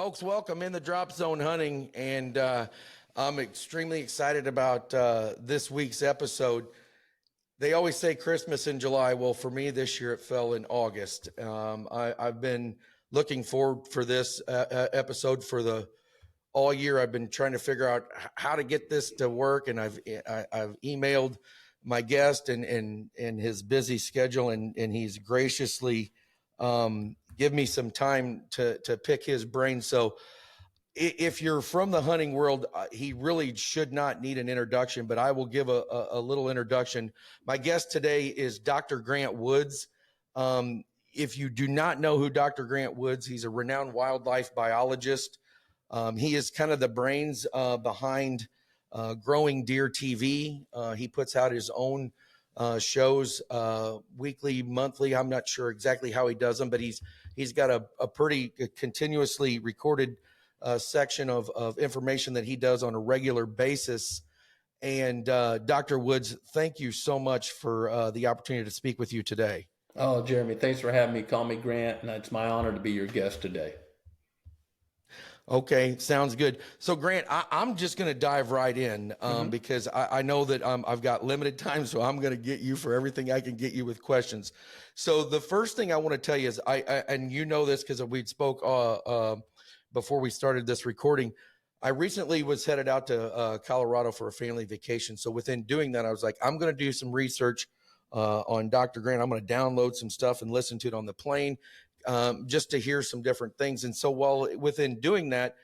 Folks, welcome in the Drop Zone Hunting, and I'm extremely excited about this week's episode. They always say Christmas in July. Well, for me this year, it fell in August. I've been looking forward for this episode for the all year. I've been trying to figure out how to get this to work, and I've emailed my guest and his busy schedule, and he's graciously give me some time to pick his brain. So if you're from the hunting world, he really should not need an introduction, but I will give a little introduction. My guest today is Dr. Grant Woods. If you do not know who Dr. Grant Woods, he's a renowned wildlife biologist. He is kind of the brains behind Growing Deer TV. He puts out his own shows weekly, monthly. I'm not sure exactly how he does them, but he's got a pretty continuously recorded section of information that he does on a regular basis. And Dr. Woods, thank you so much for the opportunity to speak with you today. Oh, Jeremy, thanks for having me. Call me Grant, and it's my honor to be your guest today. Okay, sounds good. So, Grant, I'm just going to dive right in because I know that I've got limited time, so I'm going to get you for everything I can get you with questions. So, the first thing I want to tell you is, and you know this because we spoke before we started this recording. I recently was headed out to Colorado for a family vacation. So, within doing that, I was like, I'm going to do some research on Dr. Grant. I'm going to download some stuff and listen to it on the plane. Just to hear some different things. And so while within doing that,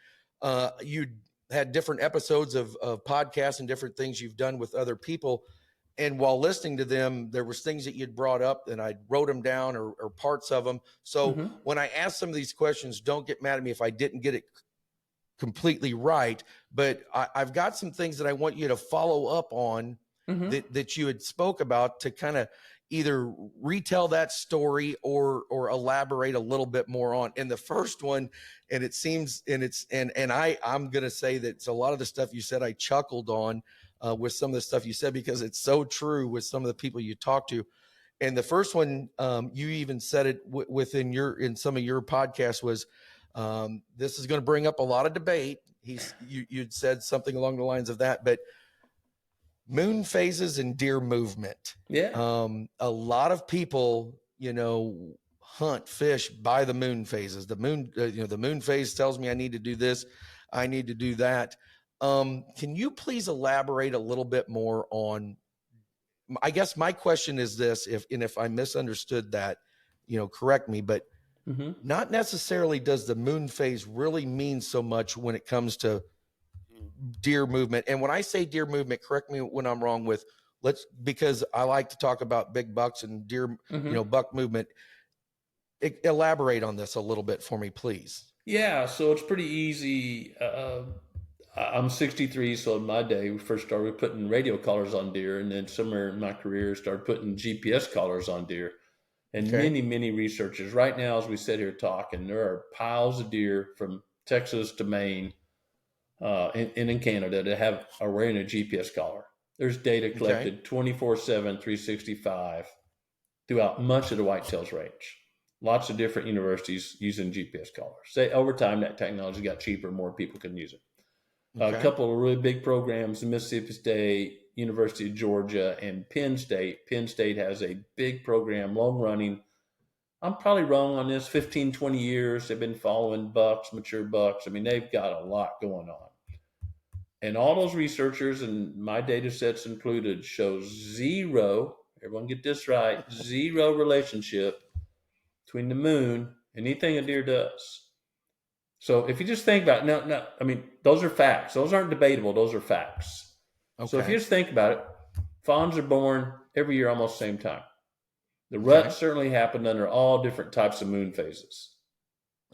you had different episodes of podcasts and different things you've done with other people. And while listening to them, there was things that you'd brought up and I wrote them down or parts of them. So when I ask some of these questions, don't get mad at me if I didn't get it completely right, but I've got some things that I want you to follow up on that you had spoke about to kind of either retell that story or elaborate a little bit more on. And the first one, and it seems, I'm going to say that it's a lot of the stuff you said, I chuckled on with some of the stuff you said, because it's so true with some of the people you talk to. And the first one, you even said it in some of your podcasts was, this is going to bring up a lot of debate. You'd said something along the lines of that, but moon phases and deer movement. Yeah. A lot of people, hunt, fish by the moon phases. The moon, the moon phase tells me I need to do this, I need to do that. Can you please elaborate a little bit more on? I guess my question is this: if I misunderstood that, correct me. But not necessarily does the moon phase really mean so much when it comes to deer movement. And when I say deer movement, correct me when I'm wrong because I like to talk about big bucks and deer, buck movement. Elaborate on this a little bit for me, please. Yeah, so it's pretty easy. I'm 63, so in my day, we first started putting radio collars on deer, and then somewhere in my career, started putting GPS collars on deer. And many, many researchers right now, as we sit here talking, there are piles of deer from Texas to Maine, and in Canada that are wearing a GPS collar. There's data collected 24/7, 365 throughout much of the whitetails range. Lots of different universities using GPS collars. Say over time that technology got cheaper, more people can use it. A couple of really big programs: Mississippi State, University of Georgia, and Penn State. Penn State has a big program, long running. I'm probably wrong on this, 15, 20 years. They've been following bucks, mature bucks. I mean, they've got a lot going on. And all those researchers, and my data sets included, show zero, everyone get this right, zero relationship between the moon and anything a deer does. So if you just think about it, now, I mean, those are facts. Those aren't debatable. Those are facts. Okay. So if you just think about it, fawns are born every year almost the same time. The rut certainly happened under all different types of moon phases.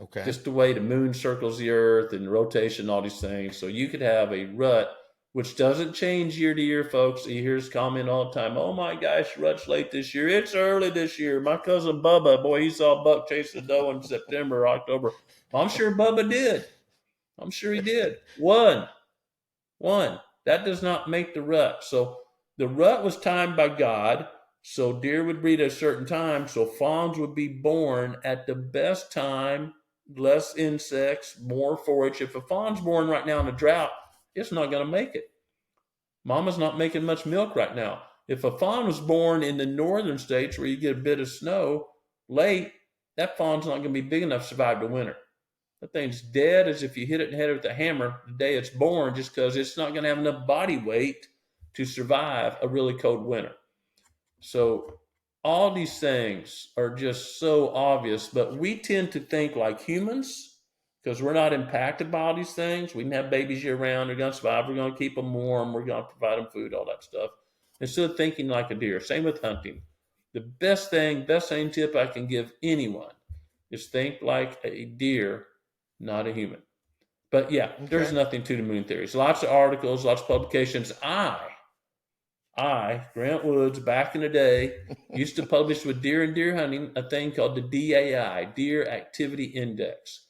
Okay. Just the way the moon circles the earth and rotation, all these things. So you could have a rut, which doesn't change year to year, folks. You hear this comment all the time: oh my gosh, rut's late this year. It's early this year. My cousin Bubba, boy, he saw a buck chase a doe in September, October. I'm sure Bubba did. I'm sure he did. One. That does not make the rut. So the rut was timed by God. So deer would breed at a certain time. So fawns would be born at the best time less insects, more forage. If a fawn's born right now in a drought, it's not going to make it. Mama's not making much milk right now. If a fawn was born in the northern states where you get a bit of snow late, that fawn's not going to be big enough to survive the winter. That thing's dead as if you hit it in the head with a hammer the day it's born, just because it's not going to have enough body weight to survive a really cold winter. So all these things are just so obvious, but we tend to think like humans because we're not impacted by all these things. We can have babies year round. They're going to survive. We're going to keep them warm. We're going to provide them food, all that stuff. Instead of thinking like a deer. Same with hunting. The best tip I can give anyone is think like a deer, not a human. But yeah, there's nothing to the moon theories. Lots of articles, lots of publications. Grant Woods, back in the day, used to publish with deer and deer hunting a thing called the DAI, Deer Activity Index.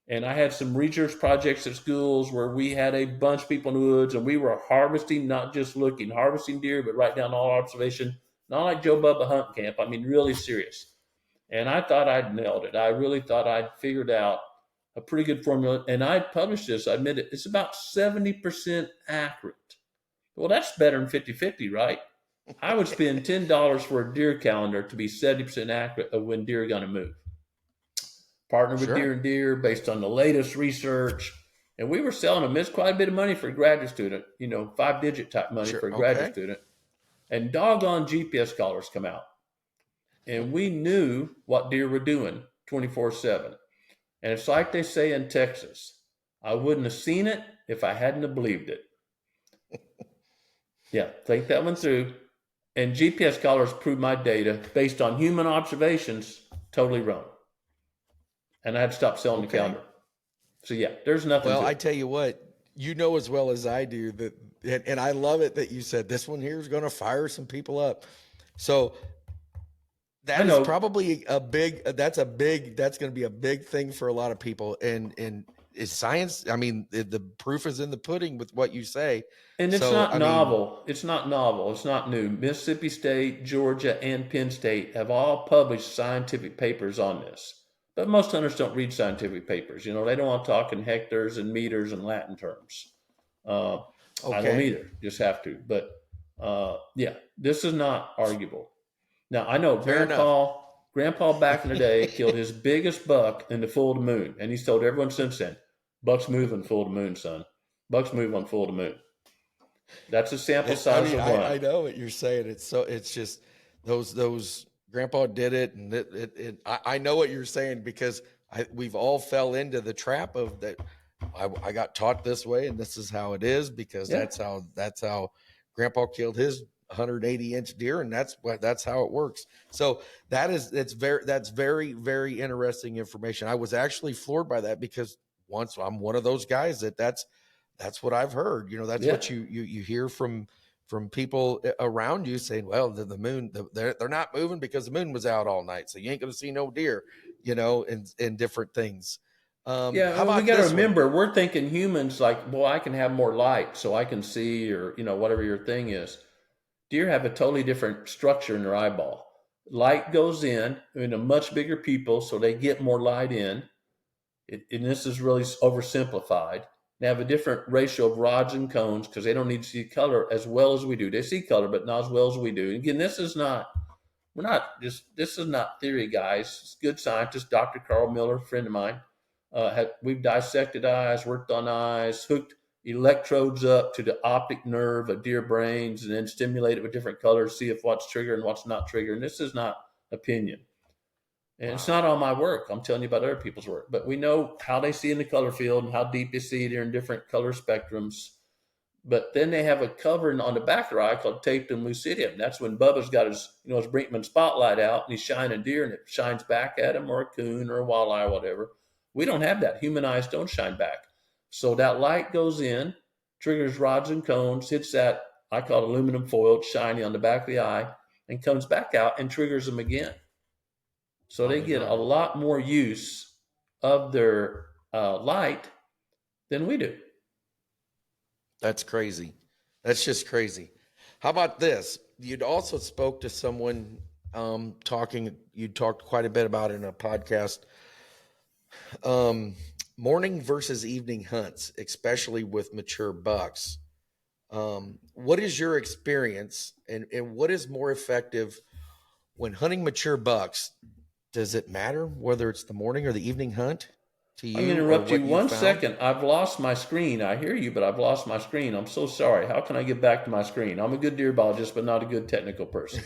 And I had some research projects at schools where we had a bunch of people in the woods and we were harvesting, not just harvesting deer, but write down all observation, not like Joe Bubba Hunt Camp. I mean, really serious. And I thought I'd nailed it. I really thought I'd figured out a pretty good formula. And I published this. I admit it. It's about 70% accurate. Well, that's better than 50-50, right? I would spend $10 for a deer calendar to be 70% accurate of when deer are going to move. Partner with Deer and Deer based on the latest research. And we were selling them. It's quite a bit of money for a graduate student, 5-digit type money for a graduate student. And doggone GPS collars come out. And we knew what deer were doing 24/7. And it's like they say in Texas, I wouldn't have seen it if I hadn't have believed it. Yeah, think that one through. And GPS collars prove my data based on human observations totally wrong. And I had to stop selling the calendar. So yeah, there's nothing. Well, I tell you what, as well as I do that, and I love it that you said this one here is going to fire some people up. So that is probably that's going to be a big thing for a lot of people. And is science, I mean, the proof is in the pudding with what you say. And it's not novel. It's not novel. It's not new. Mississippi State, Georgia, and Penn State have all published scientific papers on this. But most hunters don't read scientific papers. They don't want to talk in hectares and meters and Latin terms. I don't either. Just have to. But yeah, this is not arguable. Now, I know Grandpa back in the day killed his biggest buck in the full of the moon. And he's told everyone since then, bucks move on full of the moon, son. Bucks move on full of the moon. That's a sample size of one. I know what you're saying. It's just those Grandpa did it, and I know what you're saying because we've all fell into the trap of that. I got taught this way, and this is how it is because that's how Grandpa killed his 180-inch deer, and that's how it works. So that's very, very interesting information. I was actually floored by that because once I'm one of those guys that's what I've heard. That's what you hear from people around you saying, well, the moon, they're not moving because the moon was out all night. So you ain't going to see no deer, and different things. We got to remember, we're thinking humans like, well, I can have more light so I can see, or, whatever your thing is. Deer have a totally different structure in their eyeball. Light goes in a much bigger pupil, so they get more light in. And this is really oversimplified. They have a different ratio of rods and cones because they don't need to see color as well as we do. They see color, but not as well as we do. And again, this is not theory, guys. It's good scientist, Dr. Carl Miller, friend of mine. We've dissected eyes, worked on eyes, hooked electrodes up to the optic nerve of deer brains, and then stimulate it with different colors, see if what's triggered and what's not triggered. And this is not opinion. And it's not all my work. I'm telling you about other people's work. But we know how they see in the color field and how deep they see. They're in different color spectrums. But then they have a covering on the back of their eye called tapetum lucidium. That's when Bubba's got his Brinkman spotlight out and he's shining deer and it shines back at him, or a coon or a walleye or whatever. We don't have that. Human eyes don't shine back. So that light goes in, triggers rods and cones, hits that, I call it aluminum foil, shiny on the back of the eye, and comes back out and triggers them again. So they get a lot more use of their light than we do. That's crazy. That's just crazy. How about this? You'd also spoke to someone you talked quite a bit about in a podcast Um, Morning versus evening hunts, especially with mature bucks. What is your experience, and what is more effective when hunting mature bucks? Does it matter whether it's the morning or the evening hunt to I'm going you, to or interrupt you what you one found? second. I've lost my screen. I hear you, but I've lost my screen. I'm so sorry. How can I get back to my screen? I'm a good deer biologist, but not a good technical person.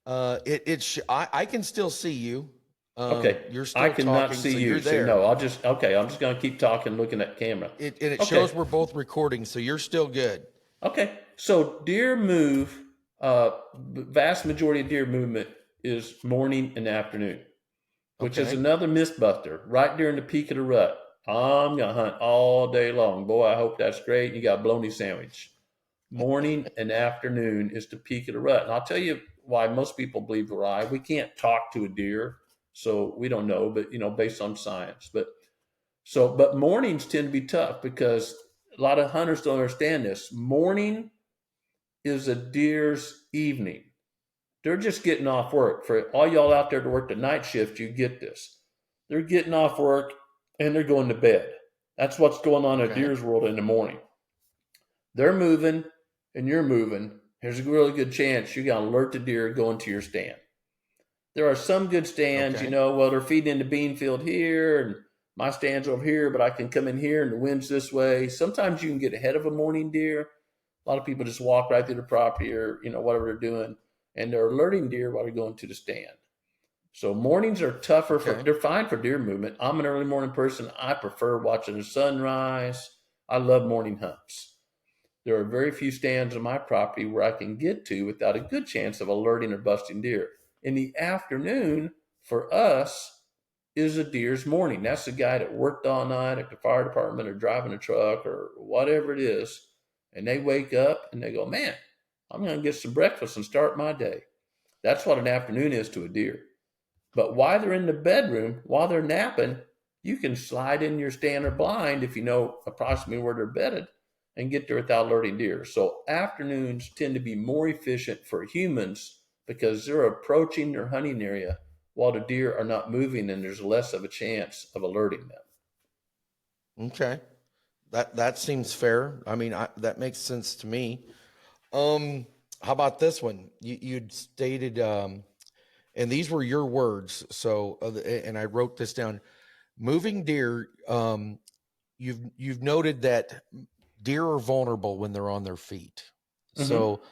I can still see you. Okay. You're I still cannot talking, see so you're you. So there. no, okay. I'm just going to keep talking, looking at the camera. And it Okay. shows we're both recording, so you're still good. Okay. So deer move, vast majority of deer movement is morning and afternoon, which is Okay. another mythbuster right during the peak of the rut. I'm going to hunt all day long. Boy, I hope that's great. You got a bologna sandwich. Morning and afternoon is the peak of the rut. And I'll tell you why most people believe we're right. We can't talk to a deer, so we don't know, but based on science. But mornings tend to be tough because a lot of hunters don't understand this. Morning is a deer's evening. They're just getting off work. For all y'all out there to work the night shift, you get this. They're getting off work and they're going to bed. That's what's going on in a Okay. deer's world in the morning. They're moving and you're moving. There's a really good chance you're going to alert the deer going to your stand. There are some good stands, Okay. well, they're feeding in the bean field here and my stand's over here, but I can come in here and the wind's this way. Sometimes you can get ahead of a morning deer. A lot of people just walk right through the property or, whatever they're doing, and they're alerting deer while they're going to the stand. So mornings are tougher Okay. they're fine for deer movement. I'm an early morning person. I prefer watching the sunrise. I love morning hunts. There are very few stands on my property where I can get to without a good chance of alerting or busting deer. In the afternoon, for us, is a deer's morning. That's the guy that worked all night at the fire department or driving a truck or whatever it is. And they wake up and they go, man, I'm going to get some breakfast and start my day. That's what an afternoon is to a deer. But while they're in the bedroom, while they're napping, you can slide in your stand or blind if you know approximately where they're bedded and get there without alerting deer. So afternoons tend to be more efficient for humans because they're approaching their hunting area while the deer are not moving and there's less of a chance of alerting them. Okay. That seems fair. I mean, that makes sense to me. Um, how about this one? You'd stated, and these were your words. So, and I wrote this down. Moving deer. You've noted that deer are vulnerable when they're on their feet. Mm-hmm. So,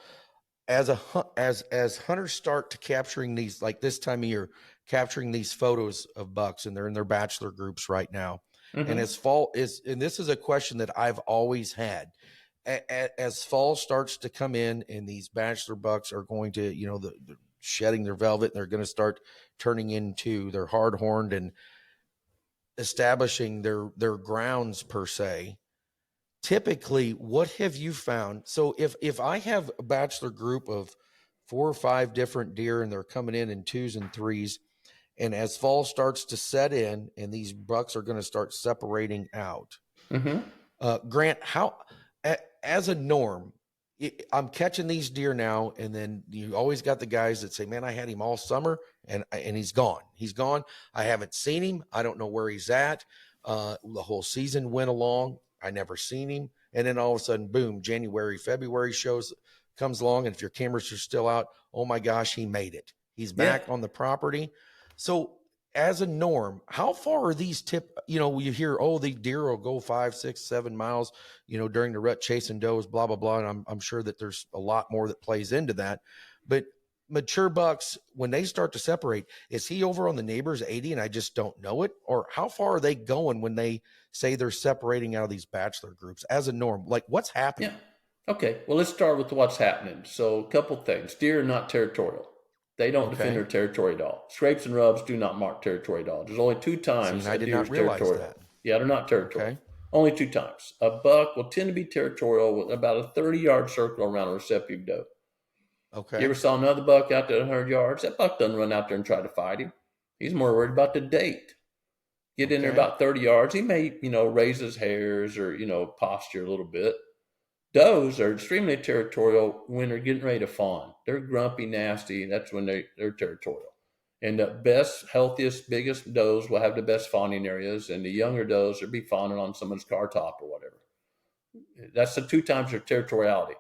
as hunters start to capturing these, like this time of year, capturing these photos of bucks, and they're in their bachelor groups right now. And Mm-hmm. and this is a question that I've always had. As fall starts to come in, and these bachelor bucks are going to, the shedding their velvet, and they're going to start turning into their hard horned and establishing their grounds per se. Typically, what have you found? So if I have a bachelor group of 4 or 5 different deer, and they're coming in twos and threes, and as fall starts to set in and these bucks are going to start separating out, Mm-hmm. Grant, how, as a norm, I'm catching these deer now, and then you always got the guys that say, man, I had him all summer and he's gone. I haven't seen him. I don't know where he's at. The whole season went along, I never seen him. And then all of a sudden, boom, January, February comes along. And if your cameras are still out, oh my gosh, he made it. He's Yeah. back on the property. So as a norm, how far are these you hear, oh, the deer will go 5, 6, 7 miles, during the rut chasing does, blah, blah, blah. And I'm sure that there's a lot more that plays into that. But mature bucks, when they start to separate, is he over on the neighbor's 80 and I just don't know it? Or how far are they going when they say they're separating out of these bachelor groups as a norm? Like, what's Yeah. happening? Okay. Well, let's start with what's happening. So, a couple things. Deer are not territorial. They don't defend Okay. their territory at all. Scrapes and rubs do not mark territory at all. There's only two See, and times I a did deer not is realize territorial. that. Yeah, they're not territorial. Okay. Only two times. A buck will tend to be territorial with about a 30-yard circle around a receptive doe. You ever Okay. saw another buck out there at 100 yards? That buck doesn't run out there and try to fight him. He's more worried about the date. Get in there Okay. about 30 yards. He may, raise his hairs or, posture a little bit. Does are extremely territorial when they're getting ready to fawn. They're grumpy, nasty. That's when they're territorial. And the best, healthiest, biggest does will have the best fawning areas, and the younger does will be fawning on someone's car top or whatever. That's the 2 times their territoriality.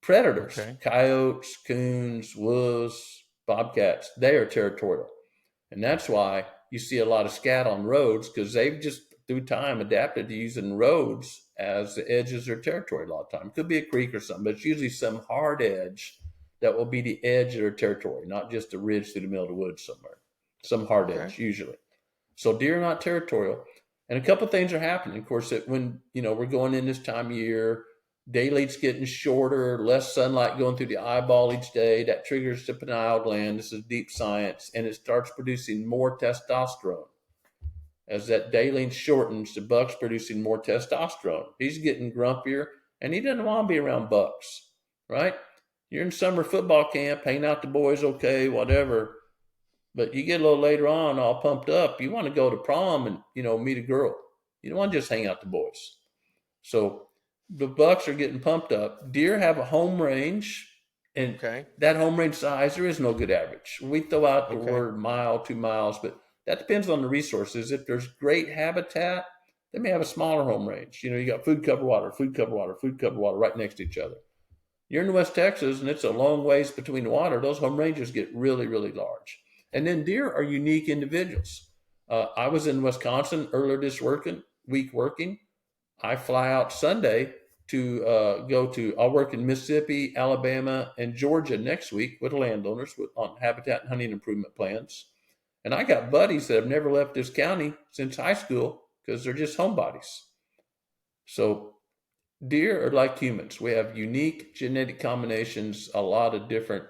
Predators, Okay. coyotes, coons, wolves, bobcats, they are territorial. And that's why you see a lot of scat on roads, because they've just through time adapted to using roads as the edges of their territory a lot of time. Could be a creek or something, but it's usually some hard edge that will be the edge of their territory, not just a ridge through the middle of the woods somewhere. Some hard edge usually. So deer are not territorial. And a couple of things are happening. Of course, that when we're going in this time of year, daylight's getting shorter, less sunlight going through the eyeball each day. That triggers the pineal gland. This is deep science, and it starts producing more testosterone. As that daylight shortens, the buck's producing more testosterone. He's getting grumpier, and he doesn't want to be around bucks, right? You're in summer football camp, hanging out the boys, okay, whatever. But you get a little later on, all pumped up. You want to go to prom and meet a girl. You don't want to just hang out the boys. So the bucks are getting pumped up. Deer have a home range, and that home range size, there is no good average. We throw out the word mile, 2 miles, but that depends on the resources. If there's great habitat, they may have a smaller home range. You got food cover water, food cover water, food cover water right next to each other. You're in West Texas, and it's a long ways between the water. Those home ranges get really, really large. And then deer are unique individuals. I was in Wisconsin earlier this week working. I fly out Sunday to I'll work in Mississippi, Alabama, and Georgia next week with landowners on habitat and hunting improvement plans. And I got buddies that have never left this county since high school because they're just homebodies. So deer are like humans. We have unique genetic combinations, a lot of different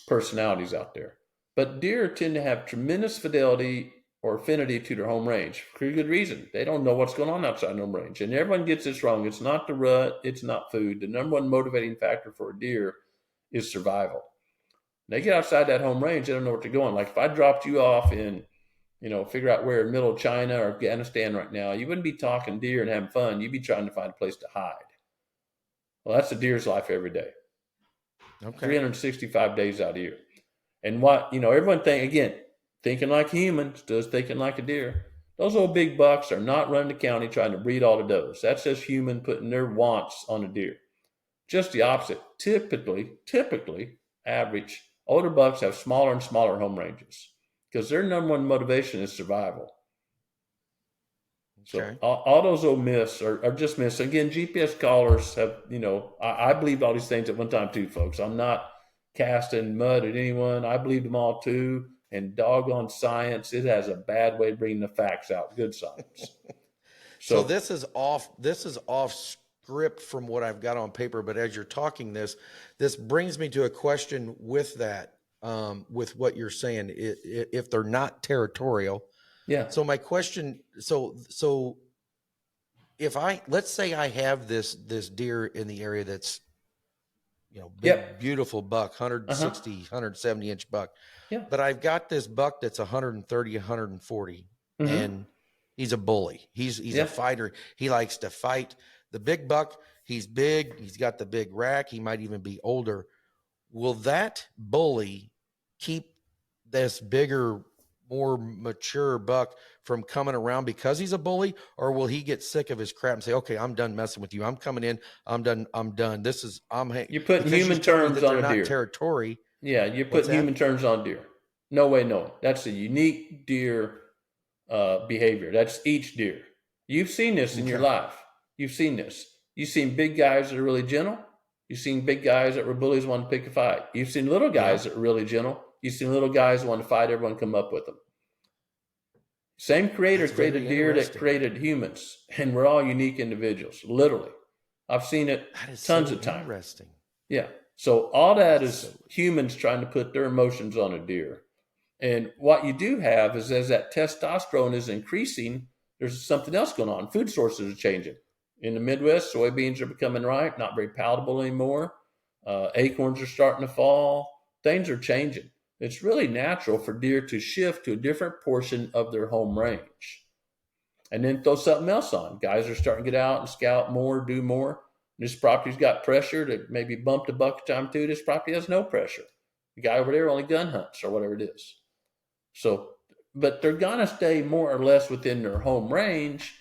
personalities out there. But deer tend to have tremendous fidelity or affinity to their home range for a good reason. They don't know what's going on outside home range. And everyone gets this wrong. It's not the rut. It's not food. The number one motivating factor for a deer is survival. They get outside that home range, they don't know where to go. Like if I dropped you off in, figure out where in the middle of China or Afghanistan right now, you wouldn't be talking deer and having fun. You'd be trying to find a place to hide. Well, that's a deer's life every day. 365 days out of the year. And everyone thinking like humans, does thinking like a deer. Those old big bucks are not running the county trying to breed all the does. That's just human putting their wants on a deer. Just the opposite. Typically, average, older bucks have smaller and smaller home ranges because their number one motivation is survival. So all those old myths are just myths. Again, GPS collars have, I believed all these things at one time too, folks. I'm not casting mud at anyone. I believed them all too. And doggone science, it has a bad way of bringing the facts out. Good science. So this is off script from what I've got on paper. But as you're talking this brings me to a question with that, with what you're saying. If they're not territorial, yeah. So my question, so if let's say I have this deer in the area that's, big, beautiful buck, 160, 170 inch buck. Yeah. But I've got this buck that's 130, 140, and he's a bully. He's a fighter. He likes to fight. The big buck, he's big. He's got the big rack. He might even be older. Will that bully keep this bigger, more mature buck from coming around because he's a bully, or will he get sick of his crap and say, okay, I'm done messing with you. I'm coming in. I'm done. You're putting human terms on a deer. Territory. Yeah. You're putting human terms on deer. No way. No, that's a unique deer behavior. That's each deer. You've seen this in your life. You've seen this. You've seen big guys that are really gentle. You've seen big guys that were bullies want to pick a fight. You've seen little guys that are really gentle. You've seen little guys that want to fight everyone, come up with them. Same creator created deer that created humans, and we're all unique individuals, literally. I've seen it tons of times. Interesting. Yeah. So all that is humans trying to put their emotions on a deer. And what you do have is as that testosterone is increasing, there's something else going on. Food sources are changing. In the Midwest, soybeans are becoming ripe, not very palatable anymore. Acorns are starting to fall. Things are changing. It's really natural for deer to shift to a different portion of their home range. And then throw something else on. Guys are starting to get out and scout more, do more. This property's got pressure to maybe bump the buck a time too. This property has no pressure. The guy over there only gun hunts or whatever it is. So, but they're gonna stay more or less within their home range.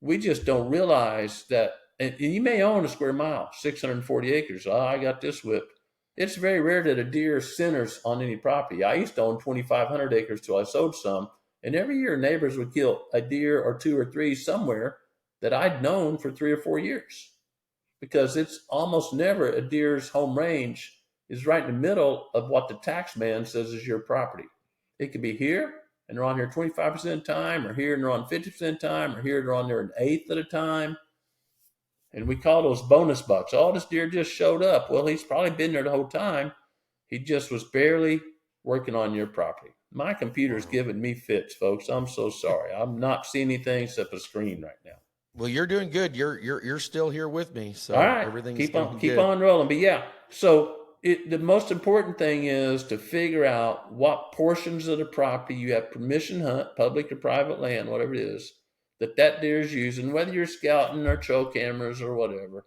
We just don't realize that. And you may own a square mile, 640 acres. Oh, I got this whipped. It's very rare that a deer centers on any property. I used to own 2,500 acres till I sold some, and every year neighbors would kill a deer or two or three somewhere that I'd known for 3 or 4 years, because it's almost never a deer's home range is right in the middle of what the tax man says is your property. It could be here and they're on here 25% of the time, or here and they're on 50% of the time, or here they're on there an eighth of the time. And we call those bonus bucks. Oh, this deer just showed up. Well, he's probably been there the whole time. He just was barely working on your property. My computer's giving me fits, folks. I'm so sorry. I'm not seeing anything except a screen right now. Well, you're doing good. You're still here with me, so All right, everything's keep on rolling. But yeah, so the most important thing is to figure out what portions of the property you have permission hunt, public or private land, whatever it is, that deer is using, whether you're scouting or trail cameras or whatever,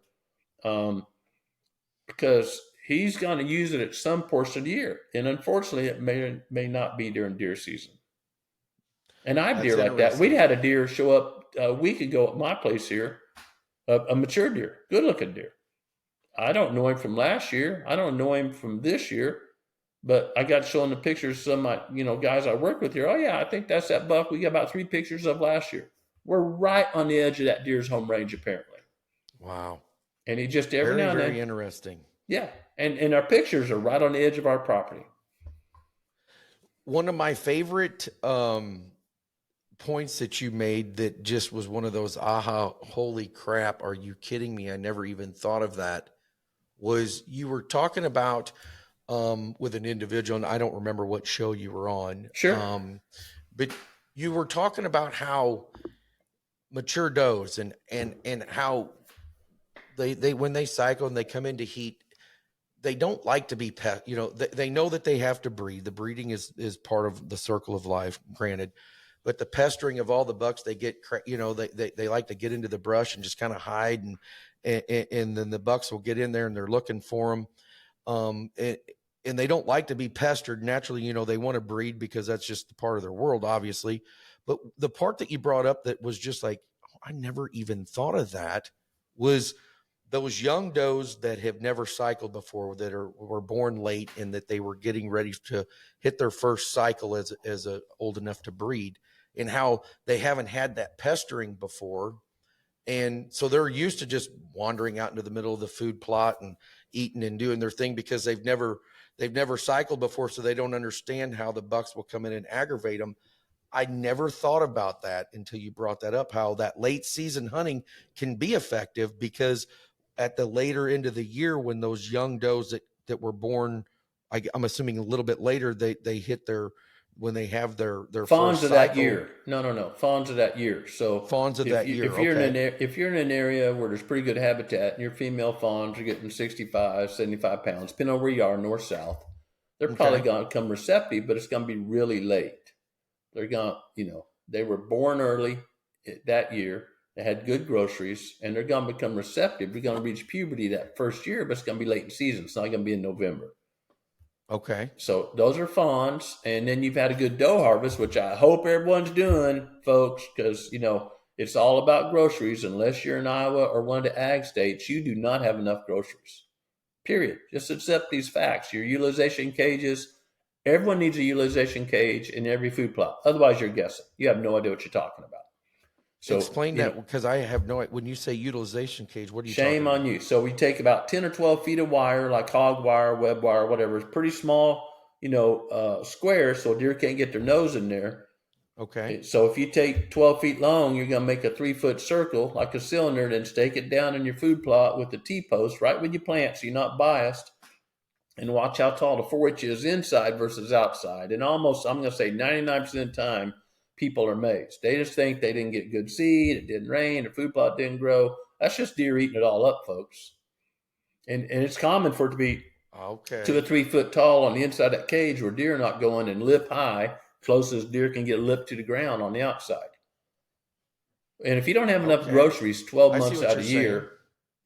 because he's going to use it at some portion of the year, and unfortunately, it may not be during deer season. And I have deer like that. We had a deer show up a week ago at my place here, a mature deer, good looking deer. I don't know him from last year. I don't know him from this year, but I got showing the pictures of some of my, guys I work with here. Oh yeah, I think that's that buck we got about 3 pictures of last year. We're right on the edge of that deer's home range, apparently. Wow. And he just every now and then. Very interesting. Yeah. And our pictures are right on the edge of our property. One of my favorite points that you made that just was one of those aha, holy crap, are you kidding me? I never even thought of that, was you were talking about with an individual, and I don't remember what show you were on. Sure. But you were talking about how mature does and how they when they cycle and they come into heat, they don't like to be they know that they have to breed. The breeding is part of the circle of life, granted, but the pestering of all the bucks, they get, they like to get into the brush and just kind of hide, and then the bucks will get in there and they're looking for them. And they don't like to be pestered. Naturally, they want to breed because that's just the part of their world, obviously. But the part that you brought up that was just like, oh, I never even thought of that, was those young does that have never cycled before, that were born late, and that they were getting ready to hit their first cycle as old enough to breed, and how they haven't had that pestering before. And so they're used to just wandering out into the middle of the food plot and eating and doing their thing, because they've never cycled before. So they don't understand how the bucks will come in and aggravate them. I never thought about that until you brought that up, how that late season hunting can be effective, because at the later end of the year, when those young does that were born, I'm assuming a little bit later, they hit when they have their fawns first of cycle. that year. No, fawns of that year. So fawns of that year. If you're in an area where there's pretty good habitat and your female fawns are getting 65, 75 pounds, depending on where you are, north, south, they're probably going to come receptive, but it's going to be really late. They're going to, they were born early that year. They had good groceries, and they're going to become receptive. They're going to reach puberty that first year, but it's going to be late in season. It's not going to be in November. Okay. So those are fawns. And then you've had a good doe harvest, which I hope everyone's doing, folks, because, it's all about groceries. Unless you're in Iowa or one of the ag states, you do not have enough groceries. Period. Just accept these facts. Your utilization cages, everyone needs a utilization cage in every food plot. Otherwise, you're guessing. You have no idea what you're talking about. So explain that, because I have no idea. When you say utilization cage, what are you talking about? Shame on you. So we take about 10 or 12 feet of wire, like hog wire, web wire, whatever. It's pretty small, square, so deer can't get their nose in there. Okay. So if you take 12 feet long, you're going to make a 3-foot circle, like a cylinder, then stake it down in your food plot with the T-post right when you plant, so you're not biased. And watch how tall the forage is inside versus outside. And almost, I'm going to say 99% of the time, people are amazed. They just think they didn't get good seed, it didn't rain, the food plot didn't grow. That's just deer eating it all up, folks. And it's common for it to be 2 to 3 foot tall on the inside of that cage, where deer are not going and lip high, closest deer can get lip to the ground on the outside. And if you don't have enough groceries 12 months out of the year,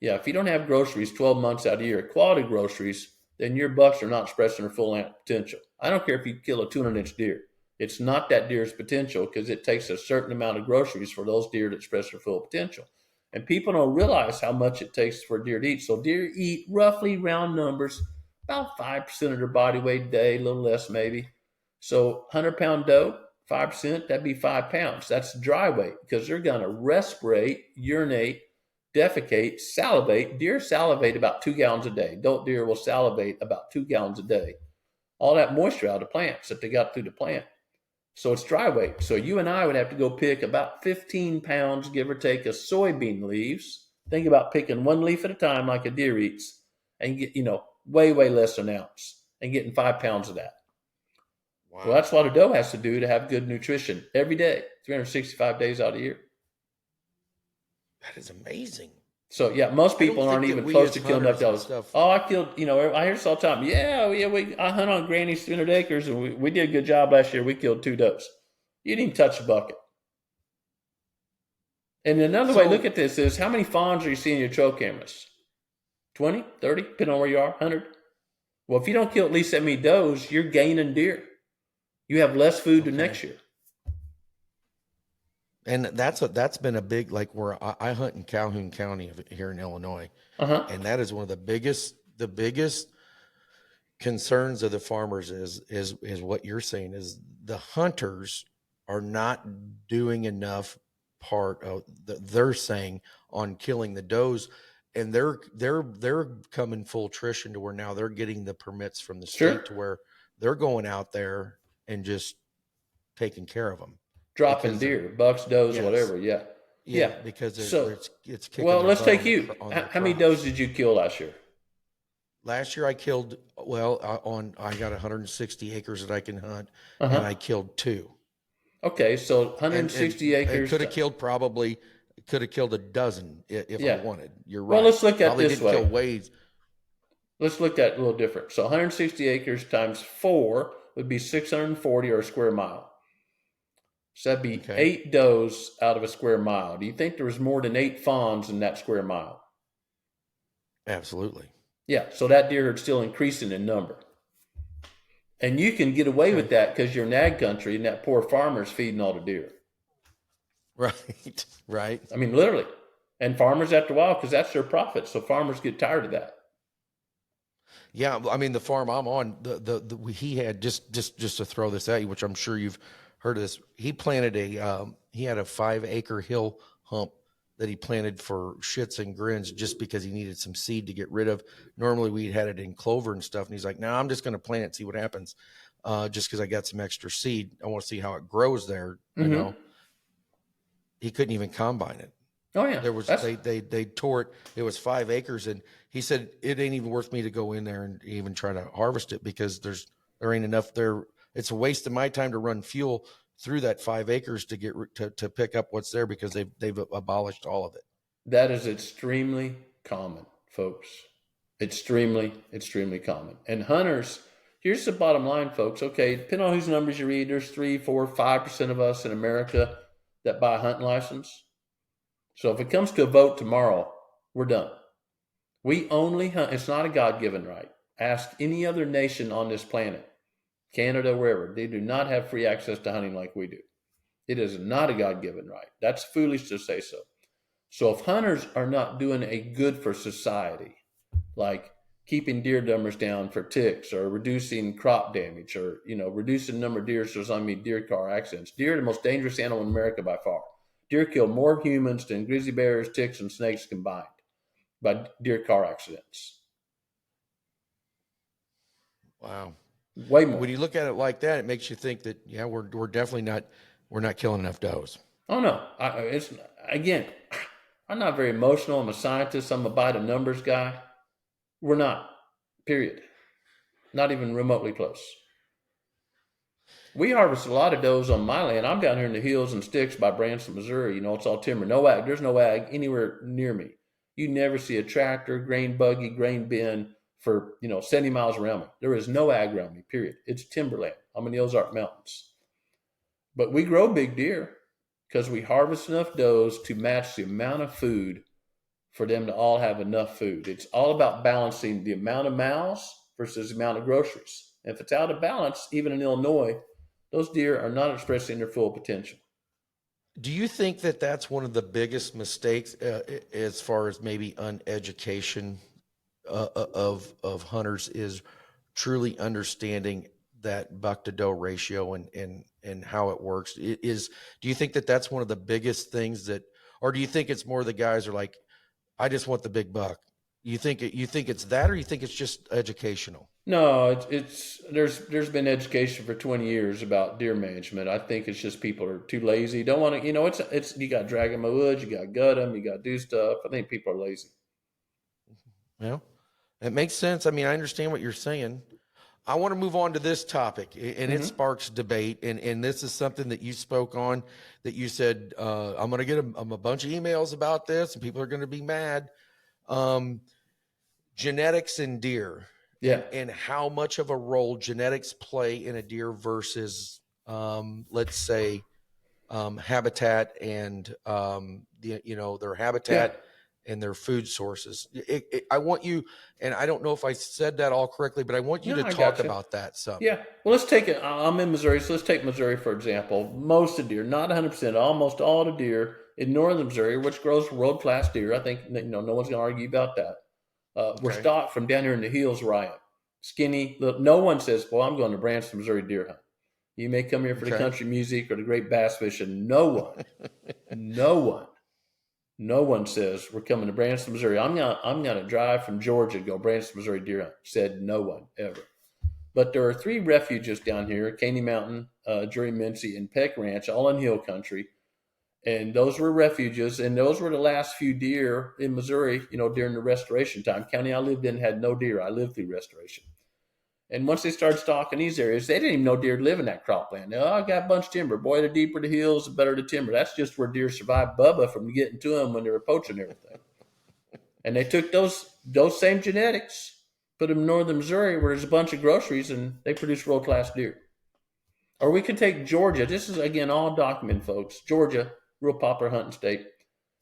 if you don't have groceries 12 months out of the year, quality groceries, then your bucks are not expressing their full potential. I don't care if you kill a 200-inch deer. It's not that deer's potential because it takes a certain amount of groceries for those deer to express their full potential. And people don't realize how much it takes for deer to eat. So deer eat roughly round numbers, about 5% of their body weight a day, a little less maybe. So 100-pound doe, 5%, that'd be 5 pounds. That's dry weight because they're going to respirate, urinate, defecate, salivate. Deer salivate about 2 gallons a day. Adult deer will salivate about 2 gallons a day. All that moisture out of the plants that they got through the plant. So it's dry weight. So you and I would have to go pick about 15 pounds, give or take, of soybean leaves. Think about picking one leaf at a time like a deer eats and get, way, way less than an ounce and getting 5 pounds of that. Wow. Well, that's what a doe has to do to have good nutrition every day, 365 days out of the year. That is amazing. So yeah, most people aren't even close to killing enough does. Oh, I killed. I hear this all the time. I hunt on Granny's 300 acres, and we did a good job last year. We killed 2 does. You didn't even touch the bucket. And another way to look at this is how many fawns are you seeing in your trail cameras? 20, 30, depending on where you are, 100. Well, if you don't kill at least that many does, you're gaining deer. You have less food to next year. And that's been a big, like where I hunt in Calhoun County here in Illinois. And that is one of the biggest concerns of the farmers is what you're saying is the hunters are not doing enough part of they're saying on killing the does, and they're coming full attrition to where now they're getting the permits from the state to where they're going out there and just taking care of them. Dropping deer, bucks, does, whatever. Yeah. Because it's kicking. Well, let's take you. How many does did you kill last year? Last year I killed. I got 160 acres that I can hunt, and I killed 2. Okay, so 160 acres. Could have killed a dozen if I wanted. You're right. Well, let's look at Probably this didn't way. kill Let's look at it a little different. So 160 acres times 4 would be 640 or a square mile. So that'd be 8 does out of a square mile. Do you think there was more than 8 fawns in that square mile? Absolutely. Yeah, so that deer herd's still increasing in number. And you can get away with that because you're in ag country and that poor farmer's feeding all the deer. Right. I mean, literally. And farmers after a while, because that's their profit. So farmers get tired of that. Yeah, I mean, the farm I'm on, he had just to throw this at you, which I'm sure you've heard of this. He planted he had a 5-acre hill hump that he planted for shits and grins just because he needed some seed to get rid of. Normally we had it in clover and stuff. And he's like, no, I'm just going to plant it, see what happens. Just because I got some extra seed. I want to see how it grows there. You know, he couldn't even combine it. Oh yeah. There was, they tore it. It was 5 acres. And he said, it ain't even worth me to go in there and even try to harvest it because there ain't enough there. It's a waste of my time to run fuel through that 5 acres to get to pick up what's there because they've abolished all of it. That is extremely common, folks. Extremely, extremely common. And hunters, here's the bottom line, folks. Okay, depending on whose numbers you read, there's 3, 4, 5% of us in America that buy a hunting license. So if it comes to a vote tomorrow, we're done. We only hunt. It's not a God-given right. Ask any other nation on this planet, Canada, wherever. They do not have free access to hunting like we do. It is not a God-given right. That's foolish to say so. So if hunters are not doing a good for society, like keeping deer numbers down for ticks or reducing crop damage or, reducing the number of deer so there's not many deer car accidents. Deer are the most dangerous animal in America by far. Deer kill more humans than grizzly bears, ticks, and snakes combined by deer car accidents. Wow. Way more. When you look at it like that, it makes you think that, we're definitely not killing enough does. Oh no. I'm not very emotional. I'm a scientist. I'm a by the numbers guy. We're not, period. Not even remotely close. We harvest a lot of does on my land. I'm down here in the hills and sticks by Branson, Missouri. It's all timber. No ag. There's no ag anywhere near me. You never see a tractor, grain buggy, grain bin for, 70 miles around me. There is no ag around me, period. It's timberland. I'm in the Ozark Mountains. But we grow big deer because we harvest enough does to match the amount of food for them to all have enough food. It's all about balancing the amount of mouths versus the amount of groceries. And if it's out of balance, even in Illinois, those deer are not expressing their full potential. Do you think that that's one of the biggest mistakes as far as maybe uneducation of hunters is truly understanding that buck to doe ratio and how it works? Do you think that that's one of the biggest things that, or do you think it's more the guys are like, I just want the big buck? You think it's that, or you think it's just educational? No, it's there's been education for 20 years about deer management. I think it's just people are too lazy. Don't want to, it's you got to drag them in the woods, you got to gut them, you got to do stuff. I think people are lazy. Well, it makes sense. I mean, I understand what you're saying. I want to move on to this topic, and it sparks debate. And this is something that you spoke on, that you said, I'm going to get a bunch of emails about this, and people are going to be mad. Genetics in deer, Yeah. and how much of a role genetics play in a deer versus, let's say, habitat and their habitat and their food sources. I want you, and I don't know if I said that all correctly, but I want you No, to I talk gotcha. about that some. Yeah. Well, let's take it. I'm in Missouri, so let's take Missouri for example. Most of the deer, not 100%, almost all the deer in northern Missouri, which grows world class deer. I think no one's going to argue about that. We're Okay. stocked from down here in the hills where I am. Skinny. Look, no one says, "Well, I'm going to Branson, Missouri deer hunt." You may come here for the Okay. country music or the great bass fishing. No one says we're coming to Branson, Missouri. I'm gonna drive from Georgia to go Branson, Missouri deer hunt. Said no one ever. But there are 3 refuges down here: Caney Mountain, Drury Mincy, and Peck Ranch, all in hill country. And those were refuges, and those were the last few deer in Missouri, during the restoration time. County I lived in had no deer. I lived through restoration. And once they started stalking these areas, they didn't even know deer live in that cropland. Oh, I got a bunch of timber. Boy, the deeper the hills, the better the timber. That's just where deer survived Bubba from getting to them when they were poaching everything. And they took those same genetics, put them in northern Missouri where there's a bunch of groceries, and they produce world-class deer. Or we could take Georgia. This is, again, all documented, folks. Georgia, real popular hunting state.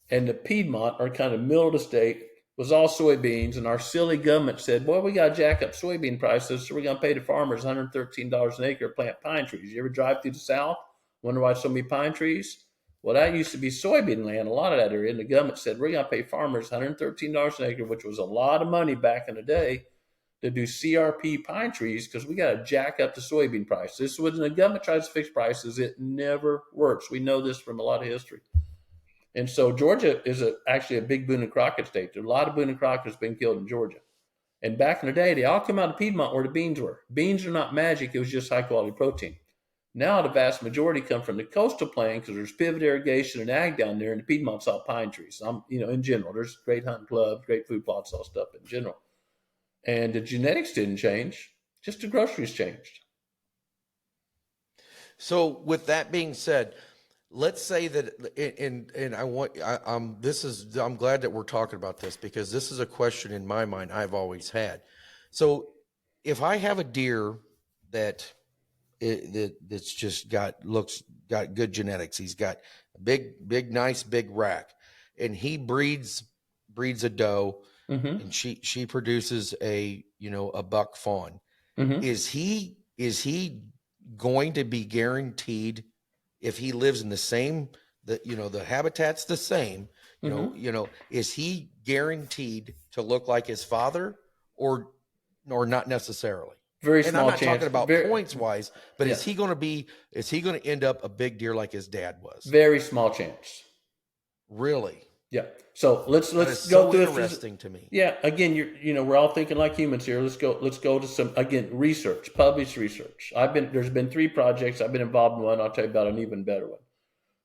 And the Piedmont, or kind of middle of the state, was all soybeans. And our silly government said, "Boy, we got to jack up soybean prices, so we're going to pay the farmers $113 an acre to plant pine trees." You ever drive through the South? Wonder why so many pine trees? Well, that used to be soybean land, a lot of that area. And the government said, "We're going to pay farmers $113 an acre," which was a lot of money back in the day, to do CRP pine trees because we got to jack up the soybean price. This when the government tries to fix prices, it never works. We know this from a lot of history. And so Georgia is actually a big Boone and Crockett state. There's a lot of Boone and Crockett's been killed in Georgia. And back in the day, they all come out of Piedmont where the beans were. Beans are not magic. It was just high quality protein. Now the vast majority come from the coastal plain because there's pivot irrigation and ag down there, and the Piedmont's all pine trees. In general, there's great hunting clubs, great food plots, all stuff in general. And the genetics didn't change, just the groceries changed. So with that being said, let's say that, and I'm glad that we're talking about this because this is a question in my mind I've always had. So if I have a deer that's just got good genetics, he's got a big, nice big rack, and he breeds a doe, and she produces a buck fawn. Is he going to be guaranteed, if he lives in the same, the habitat's the same, is he guaranteed to look like his father, or not necessarily? Very And small I'm not chance. talking about points wise, but Yeah. is he going to end up a big deer like his dad was? Very small chance. Really? Yeah. So let's That is go so through interesting to me. Yeah. Again, we're all thinking like humans here. Let's go to some, again, research, published research. There's been 3 projects. I've been involved in one. I'll tell you about an even better one.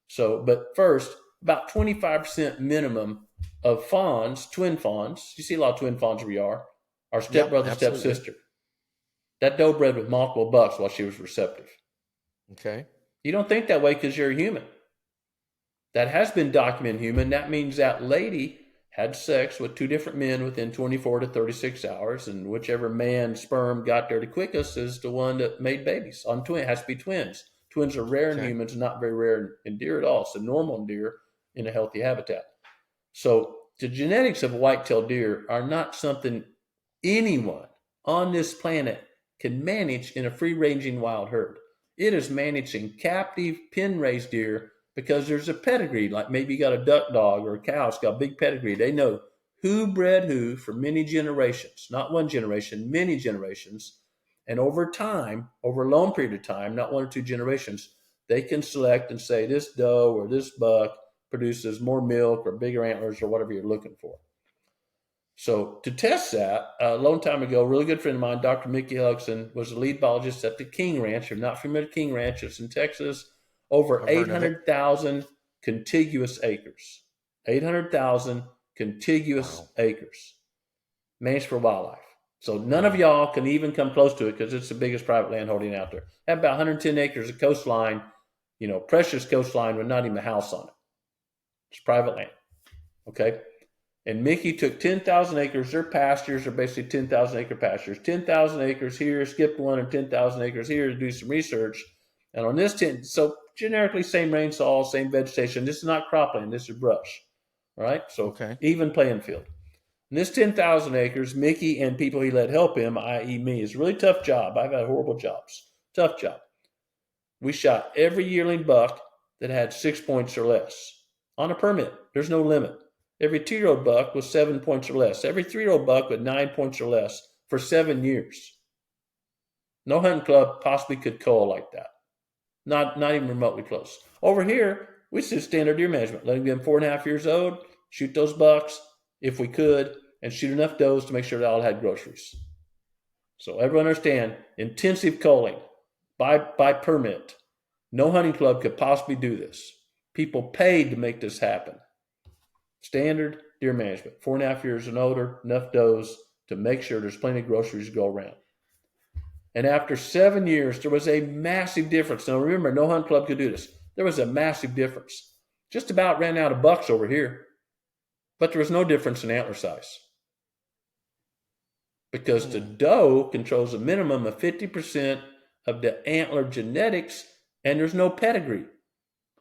So, but first, about 25% minimum of fawns, twin fawns. You see a lot of twin fawns where you are stepbrother, stepsister. That doe bred with multiple bucks while she was receptive. Okay. You don't think that way because you're a human. That has been documented human. That means that lady had sex with 2 different men within 24 to 36 hours, and whichever man's sperm got there the quickest is the one that made babies. It has to be twins. Twins are rare in humans, not very rare in deer at all. So normal in deer in a healthy habitat. So the genetics of white-tailed deer are not something anyone on this planet can manage in a free-ranging wild herd. It is managing captive pen-raised deer because there's a pedigree. Like maybe you got a duck dog or a cow, it's got a big pedigree. They know who bred who for many generations, not one generation, many generations. And over time, over a long period of time, not 1 or 2 generations, they can select and say this doe or this buck produces more milk or bigger antlers or whatever you're looking for. So to test that, a long time ago, a really good friend of mine, Dr. Mickey Huxon, was the lead biologist at the King Ranch. You're not familiar with King Ranch. It's in Texas. Over 800,000 contiguous acres. 800,000 contiguous acres. Managed for wildlife. So none of y'all can even come close to it because it's the biggest private land holding out there. Have about 110 acres of coastline, precious coastline with not even a house on it. It's private land. Okay? And Mickey took 10,000 acres. Their pastures are basically 10,000 acre pastures. 10,000 acres here, skipped one, and 10,000 acres here to do some research. And on this 10, so generically same rainfall, same vegetation. This is not cropland. This is brush. All right? So even playing field. And this 10,000 acres, Mickey and people he let help him, i.e. me, is a really tough job. I've had horrible jobs. Tough job. We shot every yearling buck that had 6 points or less on a permit. There's no limit. Every 2-year-old buck was 7 points or less. Every 3-year-old buck with 9 points or less for 7 years. No hunting club possibly could cull like that. Not even remotely close. Over here, we did standard deer management. Letting them 4.5 years old, shoot those bucks if we could, and shoot enough does to make sure they all had groceries. So everyone understand, intensive culling by permit. No hunting club could possibly do this. People paid to make this happen. Standard deer management, 4.5 years and older, enough does to make sure there's plenty of groceries to go around. And after 7 years, there was a massive difference. Now remember, no hunt club could do this. There was a massive difference. Just about ran out of bucks over here, but there was no difference in antler size. Because the doe controls a minimum of 50% of the antler genetics, and there's no pedigree.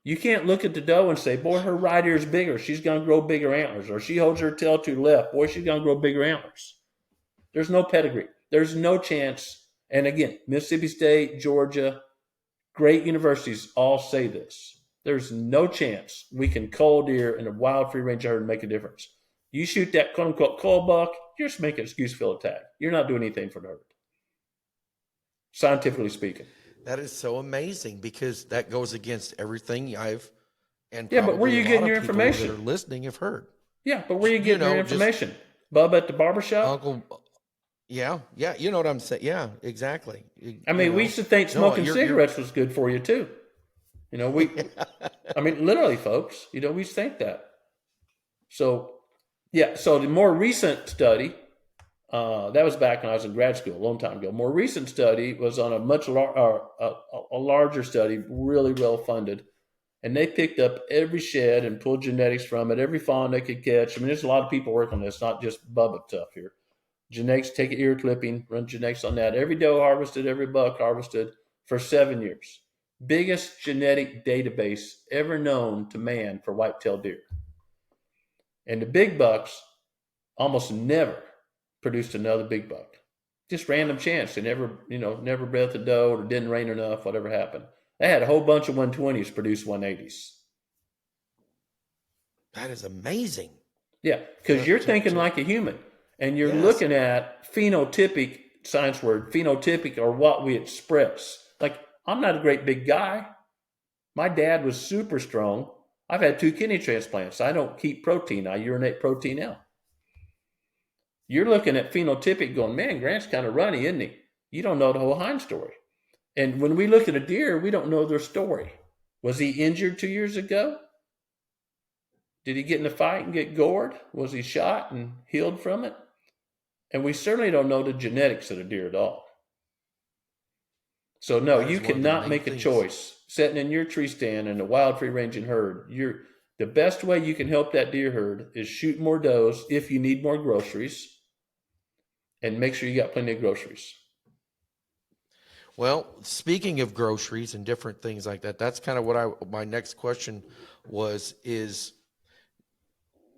You can't look at the doe and say, boy, her right ear is bigger. She's going to grow bigger antlers. Or she holds her tail to the left. Boy, she's going to grow bigger antlers. There's no pedigree. There's no chance. And again, Mississippi State, Georgia, great universities all say this. There's no chance we can cull deer in a wild free range herd and make a difference. You shoot that quote unquote cull buck, you're just making an excuse to fill a tag. You're not doing anything for the herd. Scientifically speaking. That is so amazing because that goes against everything I've but where are you getting your information? That are listening have heard. Yeah, but where are you getting your information? Bub at the barbershop? Uncle, yeah, you know what I'm saying. Yeah, exactly. I mean, we used to think smoking cigarettes was good for you too. I mean, literally, folks, we used to think that. So, so the more recent study, that was back when I was in grad school, a long time ago. More recent study was on a much larger study, really well funded. And they picked up every shed and pulled genetics from it, every fawn they could catch. I mean, there's a lot of people working on this, not just Bubba stuff here. Genetics, take an ear clipping, run genetics on that. Every doe harvested, every buck harvested for 7 years. Biggest genetic database ever known to man for white-tailed deer. And the big bucks almost never produced another big buck. Just random chance. They never bred the doe or didn't rain enough, whatever happened. They had a whole bunch of 120s produce 180s. That is amazing. Yeah, because you're thinking like a human. And you're looking at phenotypic, science word, phenotypic, or what we express. Like, I'm not a great big guy. My dad was super strong. I've had 2 kidney transplants. I don't keep protein. I urinate protein out. You're looking at phenotypic going, man, Grant's kind of runny, isn't he? You don't know the whole hind story. And when we look at a deer, we don't know their story. Was he injured 2 years ago? Did he get in a fight and get gored? Was he shot and healed from it? And we certainly don't know the genetics of the deer at all. So no, you cannot make a choice. Sitting in your tree stand in a wild free ranging herd, the best way you can help that deer herd is shoot more does if you need more groceries, and make sure you got plenty of groceries. Well, speaking of groceries and different things like that, that's kind of what my next question is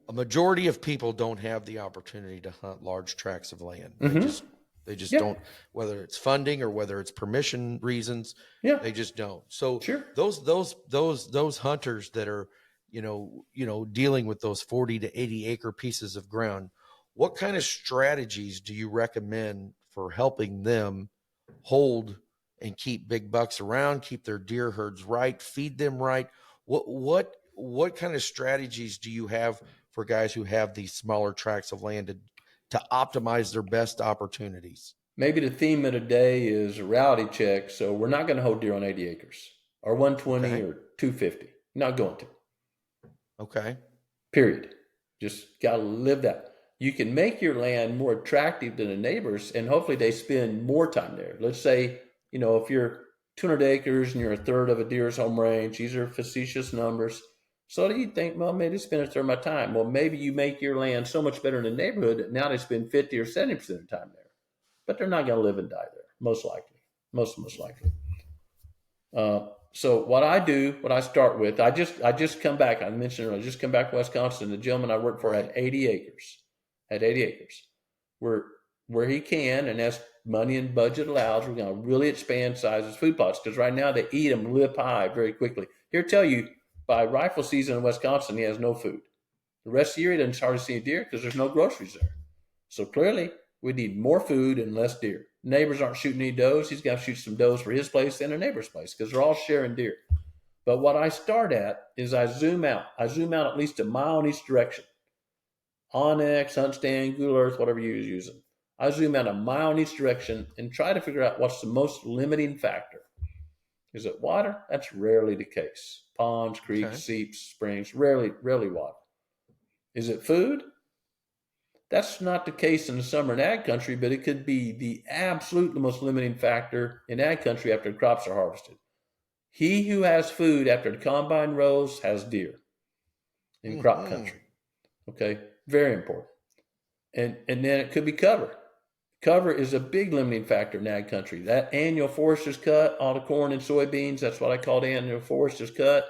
a majority of people don't have the opportunity to hunt large tracts of land. They just They just Yeah. don't, whether it's funding or whether it's permission reasons, Yeah. they just don't. So Sure. those hunters that are, dealing with those 40 to 80 acre pieces of ground, what kind of strategies do you recommend for helping them hold and keep big bucks around, keep their deer herds right, feed them right? What kind of strategies do you have for guys who have these smaller tracts of land to optimize their best opportunities? Maybe the theme of the day is a reality check. So we're not going to hold deer on 80 acres or 120 Okay. or 250. Not going to. Okay. Period. Just got to live that. You can make your land more attractive to the neighbors, and hopefully they spend more time there. Let's say, if you're 200 acres and you're a third of a deer's home range, these are facetious numbers. So do you think, well, maybe spend a third of my time? Well, maybe you make your land so much better in the neighborhood that now they spend 50 or 70% of the time there. But they're not going to live and die there, most likely. Most likely. So what I do, what I start with, I just come back. I mentioned earlier, I just come back to Wisconsin. The gentleman I worked for had 80 acres. Had 80 acres. Where he can, and as money and budget allows, we're going to really expand sizes food plots, because right now they eat them lip high very quickly. Here, tell you, by rifle season in Wisconsin, he has no food. The rest of the year, he doesn't hardly see a deer because there's no groceries there. So clearly, we need more food and less deer. Neighbors aren't shooting any does. He's got to shoot some does for his place and a neighbor's place because they're all sharing deer. But what I start at is I zoom out. I zoom out at least a mile in each direction. Onyx, HuntStand, Google Earth, whatever you're using. I zoom out a mile in each direction and try to figure out what's the most limiting factor. Is it water? That's rarely the case. Ponds, creeks, seeps, springs, rarely water. Is it food? That's not the case in the summer in ag country, but it could be the absolute most limiting factor in ag country after the crops are harvested. He who has food after the combine rows has deer in crop country. Okay, very important. And then it could be cover. Cover is a big limiting factor in ag country. That annual forest is cut, all the corn and soybeans, that's what I call the annual forest is cut.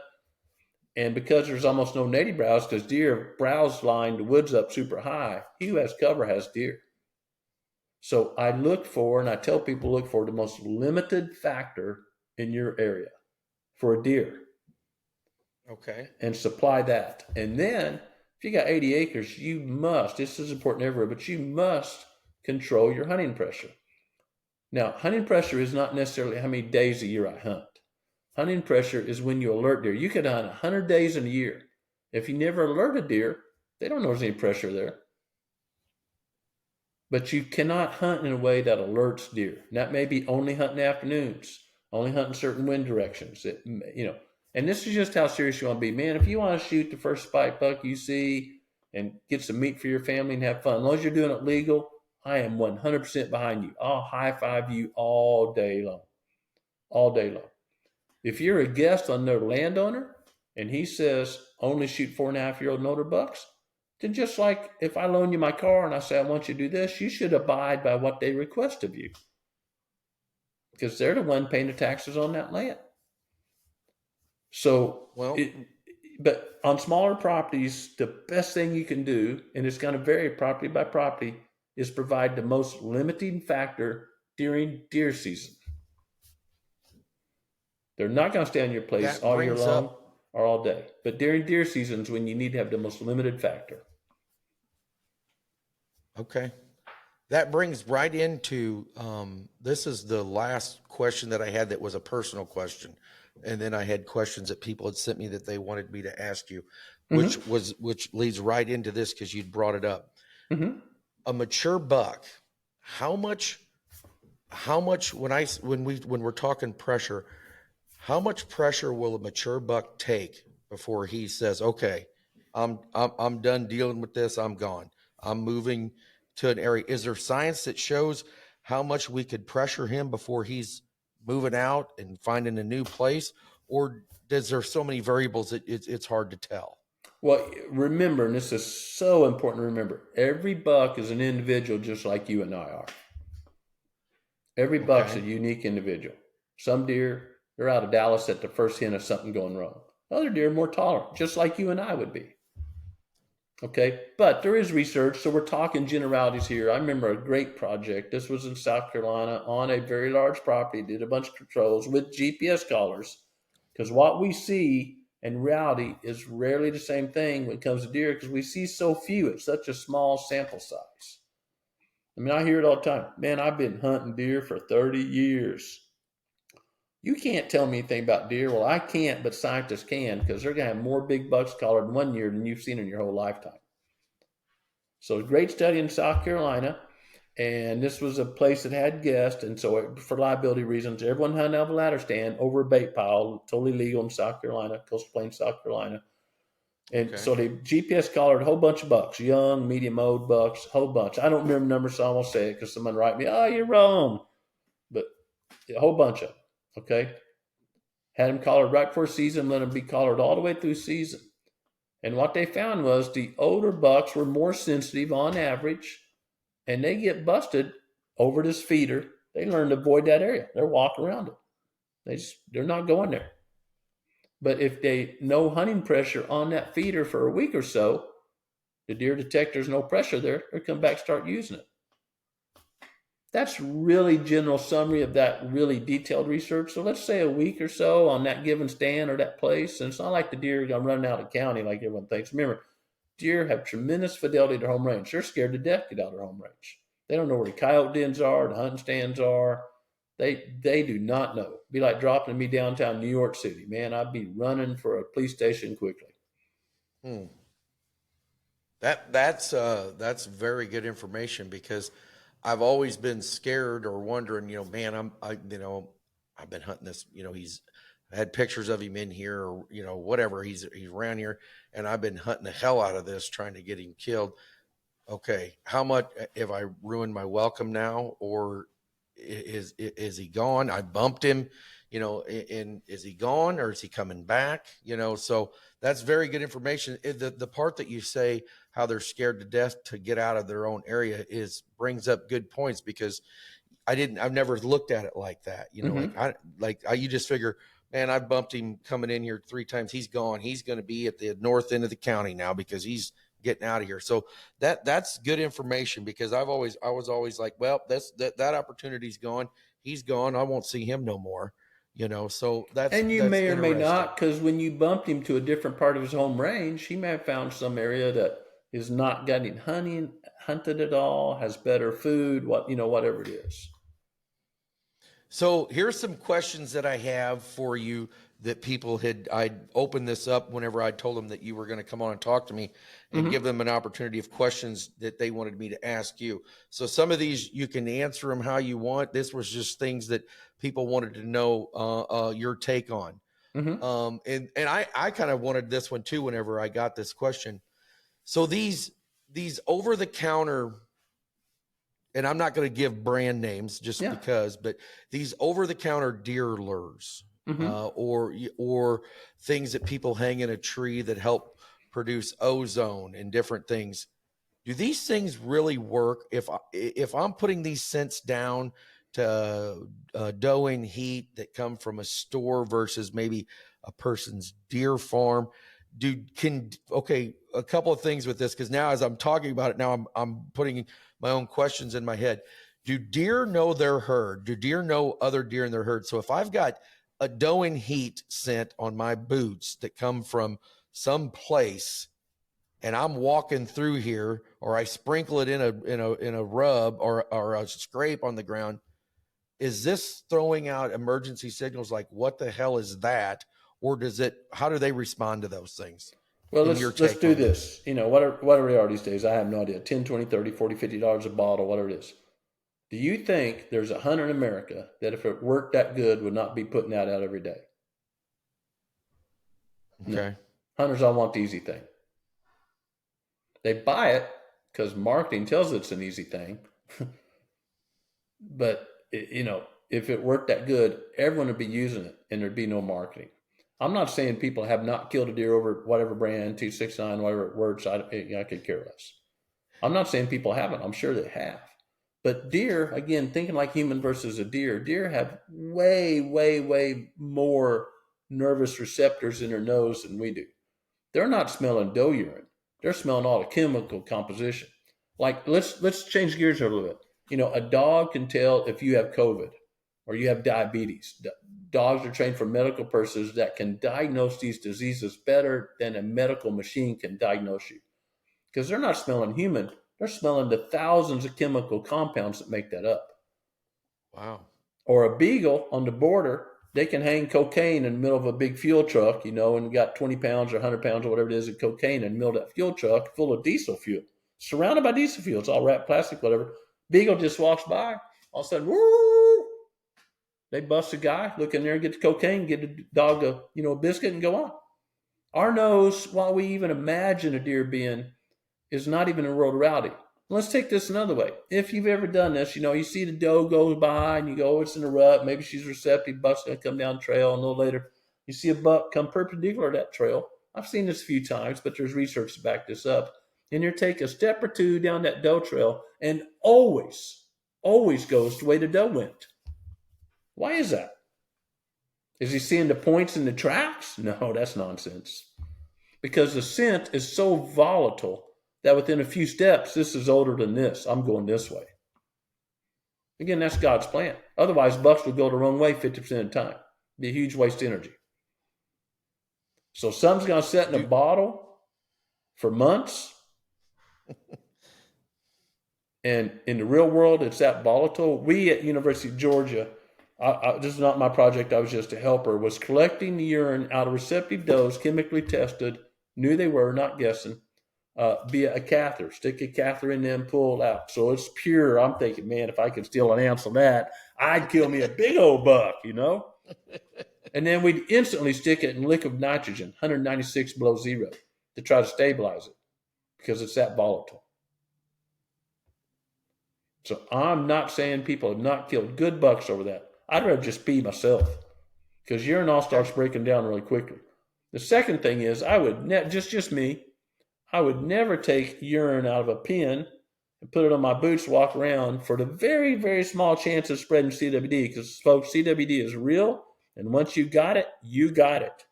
And because there's almost no native browse, because deer browse line the woods up super high, he who has cover has deer. So I look for, and I tell people, look for the most limited factor in your area for a deer. Okay. And supply that. And then, if you got 80 acres, you must, this is important everywhere, but you must control your hunting pressure. Now, hunting pressure is not necessarily how many days a year I hunt. Hunting pressure is when you alert deer. You could hunt 100 days in a year. If you never alert a deer, they don't know there's any pressure there. But you cannot hunt in a way that alerts deer. And that may be only hunting afternoons, only hunting certain wind directions. And this is just how serious you want to be. Man, if you want to shoot the first spike buck you see and get some meat for your family and have fun, as long as you're doing it legal, I am 100% behind you. I'll high five you all day long. All day long. If you're a guest on their landowner and he says only shoot 4.5-year-old and older bucks, then just like if I loan you my car and I say I want you to do this, you should abide by what they request of you, because they're the one paying the taxes on that land. So, but on smaller properties, the best thing you can do, and it's going to vary property by property, is provide the most limiting factor during deer season. They're not going to stay on your place all year long or all day. But during deer seasons, when you need to have the most limited factor. Okay. That brings right into, this is the last question that I had that was a personal question. And then I had questions that people had sent me that they wanted me to ask you, which leads right into this because you'd brought it up. Mm-hmm. A mature buck, how much when we're talking pressure, how much pressure will a mature buck take before he says, okay, I'm done dealing with this. I'm gone. I'm moving to an area. Is there science that shows how much we could pressure him before he's moving out and finding a new place? Or is there so many variables that it's hard to tell? Well, remember, and this is so important to remember, every buck is an individual just like you and I are. Every buck's a unique individual. Some deer, they're out of Dallas at the first hint of something going wrong. Other deer are more tolerant, just like you and I would be. Okay, but there is research, so we're talking generalities here. I remember a great project. This was in South Carolina on a very large property, did a bunch of controls with GPS collars. Because what we see in reality is rarely the same thing when it comes to deer because we see so few at such a small sample size. I mean, I hear it all the time. Man, I've been hunting deer for 30 years. You can't tell me anything about deer. Well, I can't, but scientists can because they're going to have more big bucks collared in 1 year than you've seen in your whole lifetime. So, a great study in South Carolina. And this was a place that had guests. And so, for liability reasons, everyone had a ladder stand over a bait pile, totally legal in South Carolina, Coastal Plains, South Carolina. And Okay. so they GPS collared a whole bunch of bucks, young, medium old bucks, a whole bunch. I don't remember the numbers, so I won't say it because someone write me, oh, you're wrong. But a whole bunch of them. Okay. Had them collared right before season, let them be collared all the way through season. And what they found was the older bucks were more sensitive on average, and they get busted over this feeder. They learn to avoid that area. They're walking around it. They're not going there. But if they no hunting pressure on that feeder for a week or so, the deer detector's no pressure there, they come back start using it. That's really general summary of that really detailed research. So let's say a week or so on that given stand or that place. And it's not like the deer are running out of county like everyone thinks. Remember, deer have tremendous fidelity to home range. They're scared to death to get out of their home range. They don't know where the coyote dens are, the hunting stands are. They do not know. It'd be like dropping me downtown New York City. Man, I'd be running for a police station quickly. Hmm. That's very good information because I've always been scared or wondering, man, I've been hunting this, he's I had pictures of him in here or, whatever. He's around here and I've been hunting the hell out of this trying to get him killed. Okay, how much have I ruined my welcome now, or is he gone? I bumped him, and is he gone or is he coming back? So that's very good information. The part that you say how they're scared to death to get out of their own area is brings up good points because I've never looked at it like that. Mm-hmm. You just figure, man, I bumped him coming in here 3 times. He's gone. He's going to be at the north end of the county now because he's getting out of here. So that's good information because I was always like, well, that opportunity's gone. He's gone. I won't see him no more. So And you that's may or may interesting. not, because when you bumped him to a different part of his home range, he may have found some area that is not getting hunted at all, has better food, whatever it is. So here's some questions that I have for you that I'd opened this up whenever I told them that you were going to come on and talk to me and give Mm-hmm. them an opportunity of questions that they wanted me to ask you. So some of these you can answer them how you want. This was just things that people wanted to know your take on. Mm-hmm. And I kind of wanted this one too whenever I got this question. So these over the counter, and I'm not going to give brand names just Yeah. because, but these over-the-counter deer lures, Mm-hmm. or things that people hang in a tree that help produce ozone and different things. Do these things really work? If I'm putting these scents down to doe and heat that come from a store versus maybe a person's deer farm, okay, a couple of things with this because now as I'm talking about it, now I'm putting my own questions in my head. Do deer know their herd? Do deer know other deer in their herd? So if I've got a doe and heat scent on my boots that come from some place and I'm walking through here, or I sprinkle it in a rub or a scrape on the ground, is this throwing out emergency signals like what the hell is that? Or how do they respond to those things? Well, In your let's take do on this. this. Whatever they are these days, I have no idea. 10, 20, 30, 40, $50 a bottle, whatever it is. Do you think there's a hunter in America that if it worked that good would not be putting that out every day? No. Okay. Hunters all want the easy thing. They buy it because marketing tells it's an easy thing. But, if it worked that good, everyone would be using it and there'd be no marketing. I'm not saying people have not killed a deer over whatever brand, 269, whatever it works. I could care less. I'm not saying people haven't. I'm sure they have. But deer, again, thinking like human versus a deer have way, way, way more nervous receptors in their nose than we do. They're not smelling doe urine. they're smelling all the chemical composition. Like let's change gears here a little bit. A dog can tell if you have COVID or you have diabetes. Dogs are trained for medical purposes that can diagnose these diseases better than a medical machine can diagnose you. Because they're not smelling human, they're smelling the thousands of chemical compounds that make that up. Wow. Or a beagle on the border, they can hang cocaine in the middle of a big fuel truck, and got 20 pounds or 100 pounds or whatever it is of cocaine in the middle of that fuel truck full of diesel fuel. Surrounded by diesel fuel. It's all wrapped plastic, whatever. Beagle just walks by. All of a sudden, woo! They bust a guy, look in there, get the cocaine, get the dog a biscuit, and go on. Our nose, while we even imagine a deer being, is not even in a world rowdy. Let's take this another way. If you've ever done this, you see the doe goes by and you go, it's in a rut. Maybe she's receptive. Buck's going to come down the trail. And a little later, you see a buck come perpendicular to that trail. I've seen this a few times, but there's research to back this up. And you take a step or two down that doe trail and always goes the way the doe went. Why is that? Is he seeing the points in the tracks? No, that's nonsense. Because the scent is so volatile that within a few steps, this is older than this. I'm going this way. Again, that's God's plan. Otherwise, bucks would go the wrong way 50% of the time. It'd be a huge waste of energy. So something's going to sit in a bottle for months. And in the real world, it's that volatile. We at University of Georgia, this is not my project, I was just a helper, was collecting the urine out of receptive does, chemically tested, knew they were, not guessing, via a catheter. Stick a catheter in them, pull it out. So it's pure. I'm thinking, man, if I could steal an ounce of that, I'd kill me a big old buck, And then we'd instantly stick it in liquid nitrogen, 196 below zero, to try to stabilize it because it's that volatile. So I'm not saying people have not killed good bucks over that. I'd rather just pee myself because urine all starts breaking down really quickly. The second thing is I would just me. I would never take urine out of a pen and put it on my boots, walk around for the very, very small chance of spreading CWD because, folks, CWD is real, and once you got it, you got it.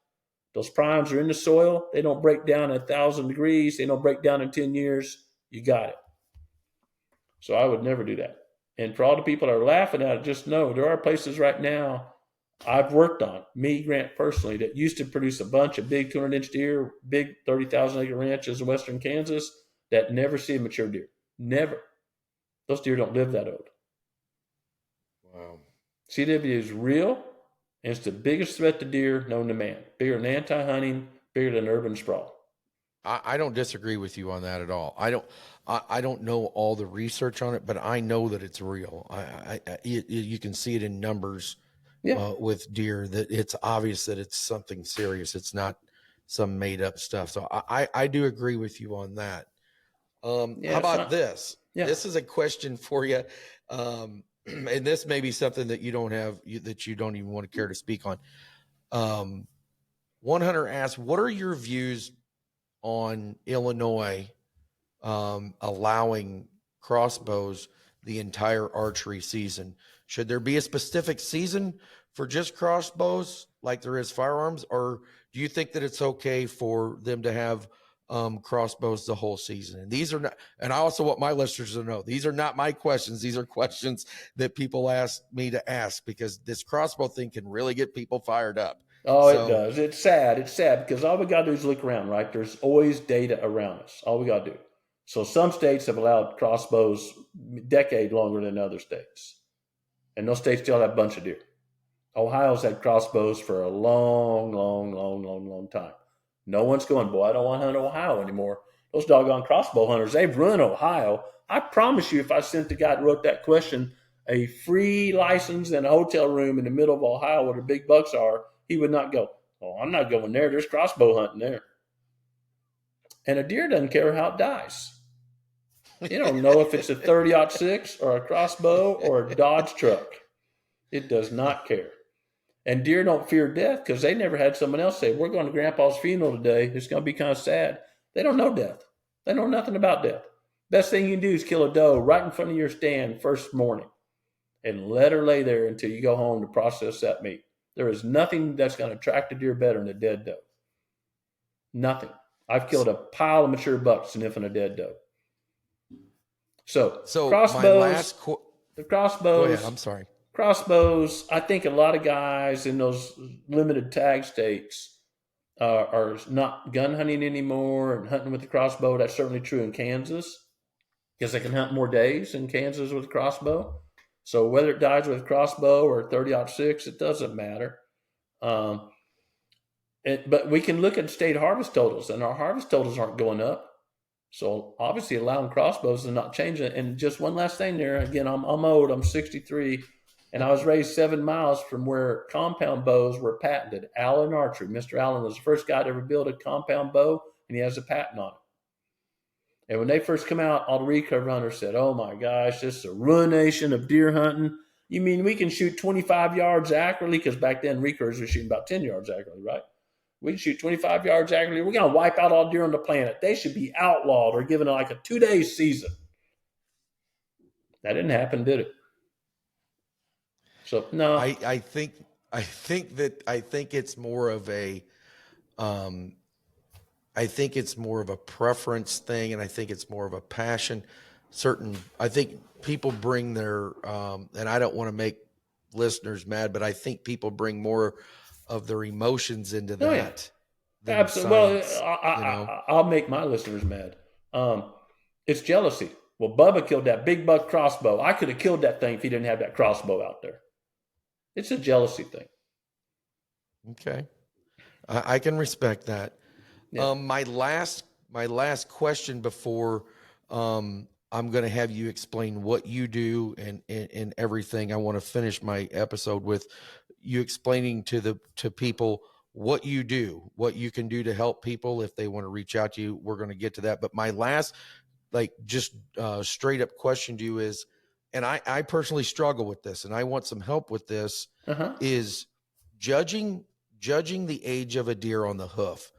Those primes are in the soil. They don't break down at 1,000 degrees. They don't break down in 10 years. You got it. So I would never do that. And for all the people that are laughing at it, just know there are places right now I've worked on, me, Grant, personally, that used to produce a bunch of big 200-inch deer, big 30,000-acre ranches in western Kansas that never see a mature deer. Never. Those deer don't live that old. Wow. CWD is real, and it's the biggest threat to deer known to man. Bigger than anti-hunting, bigger than urban sprawl. I don't disagree with you on that at all. I don't know all the research on it, but I know that it's real. You can see it in numbers. Yeah. With deer, that it's obvious that it's something serious. It's not some made up stuff. So I do agree with you on that. How about this? Yeah. This is a question for you. And this may be something that you don't have, that you don't even want to care to speak on. One hunter asked, what are your views on Illinois allowing crossbows the entire archery season? Should there be a specific season for just crossbows like there is firearms, or do you think that it's okay for them to have crossbows the whole season? And these are not, and I also want my listeners to know, these are not my questions. These are questions that people ask me to ask, because this crossbow thing can really get people fired up. Oh, so, it does. It's sad. It's sad because all we got to do is look around, right? There's always data around us. All we got to do. So some states have allowed crossbows a decade longer than other states. And those states still have a bunch of deer. Ohio's had crossbows for a long time. No one's going, boy, I don't want to hunt Ohio anymore. Those doggone crossbow hunters, they've ruined Ohio. I promise you, if I sent the guy that wrote that question a free license and a hotel room in the middle of Ohio where the big bucks are, he would not go, oh, I'm not going there. There's crossbow hunting there. And a deer doesn't care how it dies. You don't know if it's a 30-06 or a crossbow or a Dodge truck. It does not care. And deer don't fear death because they never had someone else say, we're going to Grandpa's funeral today. It's going to be kind of sad. They don't know death. They know nothing about death. Best thing you can do is kill a doe right in front of your stand first morning and let her lay there until you go home to process that meat. There is nothing that's going to attract a deer better than a dead doe. Nothing. I've killed a pile of mature bucks sniffing a dead doe. So So my crossbows, the go ahead. crossbows, I'm sorry. crossbows. I think a lot of guys in those limited tag states are not gun hunting anymore and hunting with the crossbow. That's certainly true in Kansas because they can hunt more days in Kansas with a crossbow. So whether it dies with a crossbow or 30-06, it doesn't matter. Um, but we can look at state harvest totals, and our harvest totals aren't going up. So obviously, allowing crossbows is not changing. And just one last thing there. Again, I'm old. I'm 63, and I was raised 7 miles from where compound bows were patented. Allen Archery. Mr. Allen was the first guy to ever build a compound bow, and he has a patent on it. And when they first come out, all the recurve runners said, "Oh my gosh, this is a ruination of deer hunting." You mean we can shoot 25 yards accurately? Because back then recurves were shooting about 10 yards accurately, right? We can shoot 25 yards accurately. We're going to wipe out all deer on the planet. They should be outlawed or given like a 2-day season. That didn't happen, did it? So no. I think it's more of a I think it's more of a preference thing, and I think it's more of a passion. I think people bring their and I don't want to make listeners mad, but I think people bring more of their emotions into that. Oh, yeah. Than Absolutely. science, Well, I'll make my listeners mad. It's jealousy. Well, Bubba killed that big buck crossbow. I could have killed that thing if he didn't have that crossbow out there. It's a jealousy thing. Okay, I can respect that. Yeah. My last question before I'm going to have you explain what you do and everything. I want to finish my episode with you explaining to people what you do, what you can do to help people if they want to reach out to you. We're going to get to that. But my last, just straight up question to you is, and I personally struggle with this and I want some help with this, is judging the age of a deer on the hoof.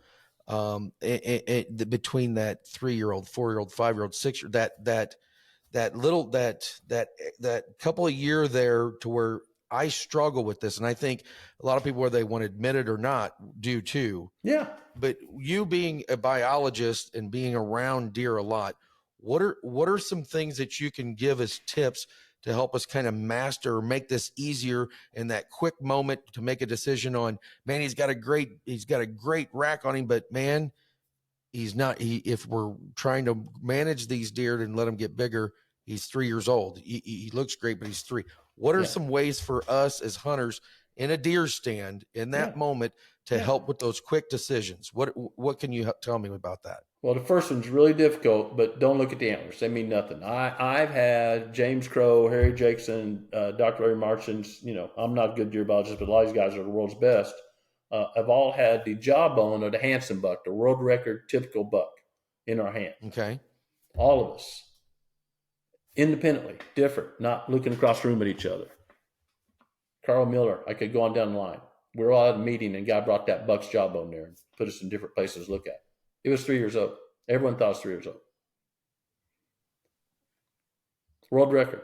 Between that 3-year-old, 4-year-old, 5-year-old, 6-year, that couple of year there to where I struggle with this. And I think a lot of people, whether they want to admit it or not, do too. Yeah. But you being a biologist and being around deer a lot, what are some things that you can give as tips to help us kind of master or make this easier in that quick moment to make a decision on, man, he's got a great rack on him, but man, if we're trying to manage these deer and let them get bigger, he's 3 years old. He looks great, but he's 3. What are some ways for us as hunters in a deer stand in that moment to help with those quick decisions? What can you tell me about that? Well, the first one's really difficult, but don't look at the antlers. They mean nothing. I've had James Crow, Harry Jackson, Dr. Larry Marchins. I'm not a good deer biologist, but a lot of these guys are the world's best. Have all had the jawbone of the Hanson buck, the world record typical buck, in our hand. Okay. All of us. Independently, different, not looking across the room at each other. Carl Miller, I could go on down the line. We were all at a meeting and a guy brought that buck's jawbone there and put us in different places to look at. It was 3 years old. Everyone thought it was 3 years old. World record.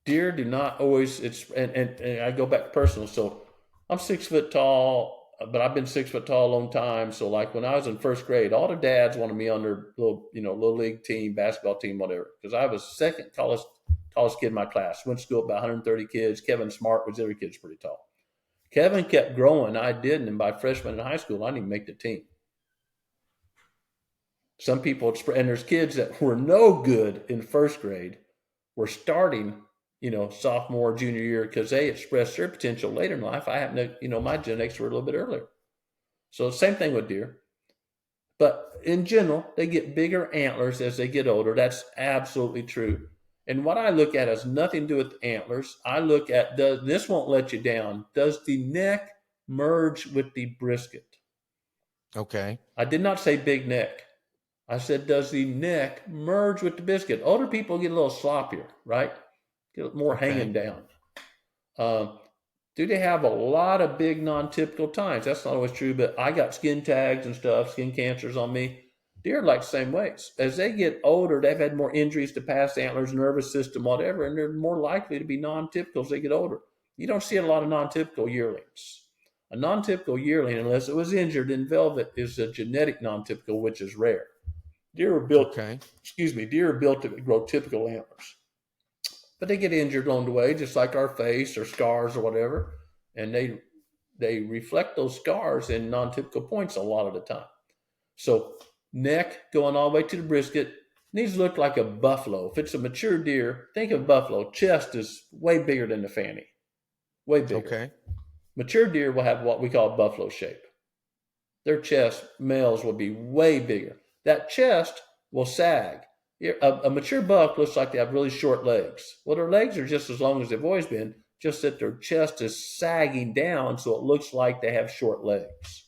Deer do not always, and I go back to personal. So I'm 6 foot tall, but I've been 6 foot tall a long time. So like when I was in first grade, all the dads wanted me on their little league team, basketball team, whatever. Because I was second tallest kid in my class. Went to school about 130 kids. Kevin Smart was every kid's pretty tall. Kevin kept growing. I didn't. And by freshman in high school, I didn't even make the team. Some people, and there's kids that were no good in first grade, were starting, sophomore, junior year, because they expressed their potential later in life. I happen to, my genetics were a little bit earlier. So same thing with deer. But in general, they get bigger antlers as they get older. That's absolutely true. And what I look at has nothing to do with antlers. I look at, this won't let you down. Does the neck merge with the brisket? Okay. I did not say big neck. I said, does the neck merge with the biscuit? Older people get a little sloppier, right? Get more hanging down. Do they have a lot of big non-typical tines? That's not always true, but I got skin tags and stuff, skin cancers on me. Deer are like the same ways. As they get older, they've had more injuries to past antlers, nervous system, whatever, and they're more likely to be non-typical as they get older. You don't see a lot of non-typical yearlings. A non-typical yearling, unless it was injured in velvet, is a genetic non-typical, which is rare. Deer are built, Okay. deer are built to grow typical antlers, but they get injured along the way, just like our face or scars or whatever, and they reflect those scars in non-typical points a lot of the time. So neck going all the way to the brisket needs to look like a buffalo. If it's a mature deer, think of buffalo. Chest is way bigger than the fanny, way bigger. Okay. Mature deer will have what we call buffalo shape. Their chest, males, will be way bigger. That chest will sag. A mature buck looks like they have really short legs. Well, their legs are just as long as they've always been, just that their chest is sagging down so it looks like they have short legs.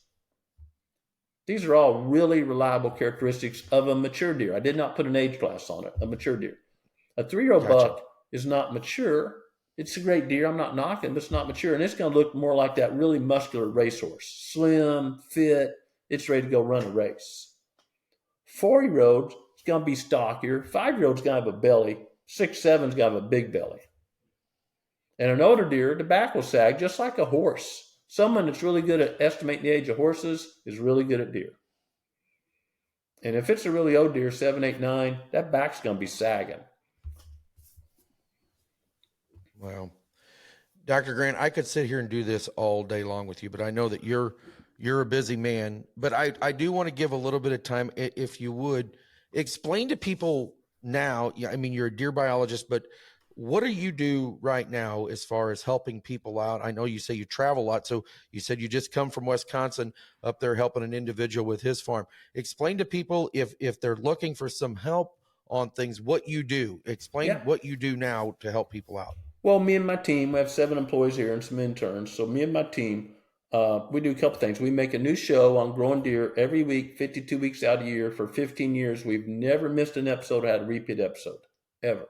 These are all really reliable characteristics of a mature deer. I did not put an age class on it, a mature deer. A 3-year-old Gotcha. buck is not mature. It's a great deer. I'm not knocking, but it's not mature. And it's going to look more like that really muscular racehorse. Slim, fit. It's ready to go run a race. 4-year-old is going to be stockier. 5-year-old's going to have a belly. 6, 7's going to have a big belly. And an older deer, the back will sag just like a horse. Someone that's really good at estimating the age of horses is really good at deer. And if it's a really old deer, 7, 8, 9, that back's going to be sagging. Wow. Dr. Grant, I could sit here and do this all day long with you, but I know that you're a busy man. But I do want to give a little bit of time, if you would, explain to people now. Yeah, I mean, you're a deer biologist, but what do you do right now as far as helping people out? I know you say you travel a lot. So you said you just come from Wisconsin up there helping an individual with his farm. Explain to people if they're looking for some help on things, what you do. Explain what you do now to help people out. Well, me and my team, we have 7 employees here and some interns. So me and my team, we do a couple things. We make a new show on growing deer every week, 52 weeks out of the year. For 15 years, we've never missed an episode or had a repeat episode, ever.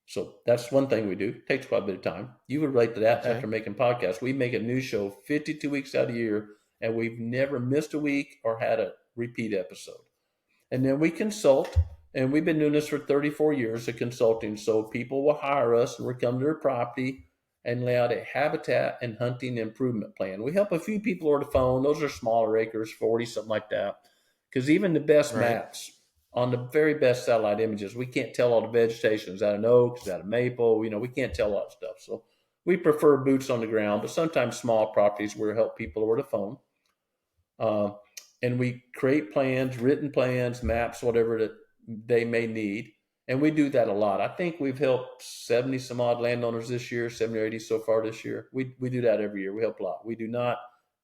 So that's one thing we do. It takes quite a bit of time. You would relate to that after making podcasts. We make a new show 52 weeks out of the year, and we've never missed a week or had a repeat episode. And then we consult. And we've been doing this for 34 years of consulting. So people will hire us and we'll come to their property and lay out a habitat and hunting improvement plan. We help a few people over the phone. Those are smaller acres, 40, something like that. Because even the best maps on the very best satellite images, we can't tell all the vegetation. Is that an oak? Is that a maple? We can't tell all that stuff. So we prefer boots on the ground, but sometimes small properties where we help people over the phone. And we create plans, written plans, maps, whatever that they may need. And we do that a lot. I think we've helped 70 some odd landowners this year, 70 or 80 so far this year. We do that every year. We help a lot. We do not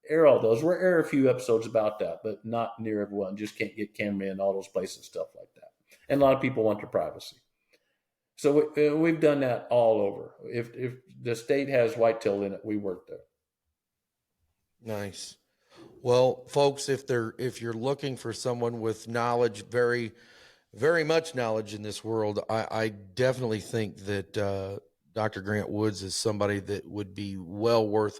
air all those. We'll air a few episodes about that, but not near everyone. Just can't get camera in all those places, stuff like that. And a lot of people want their privacy. So we've done that all over. If the state has whitetail in it, we work there. Nice. Well, folks, if you're looking for someone with knowledge, very, very much knowledge in this world, I definitely think that Dr. Grant Woods is somebody that would be well worth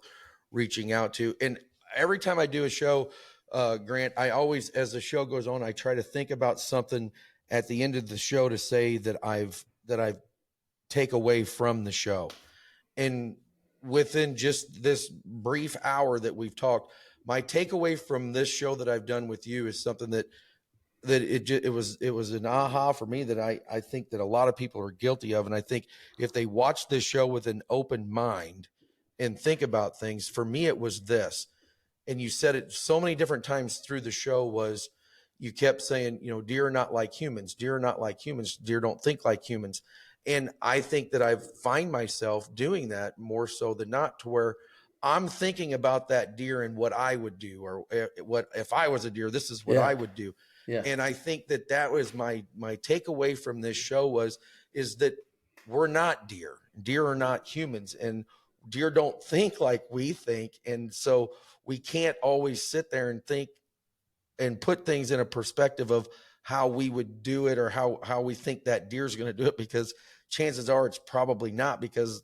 reaching out to. And every time I do a show, Grant, I always, as the show goes on, I try to think about something at the end of the show to say that I've take away from the show. And within just this brief hour that we've talked, my takeaway from this show that I've done with you is something that it was an aha for me that I think that a lot of people are guilty of. And I think if they watch this show with an open mind and think about things, for me, it was this. And you said it so many different times through the show was you kept saying, deer are not like humans. Deer are not like humans. Deer don't think like humans. And I think that I find myself doing that more so than not, to where I'm thinking about that deer and what I would do, or what if I was a deer, this is what I would do. Yeah. And I think that was my takeaway from this show is that we're not deer. Deer are not humans, and deer don't think like we think. And so we can't always sit there and think and put things in a perspective of how we would do it, or how we think that deer is going to do it, because chances are it's probably not, because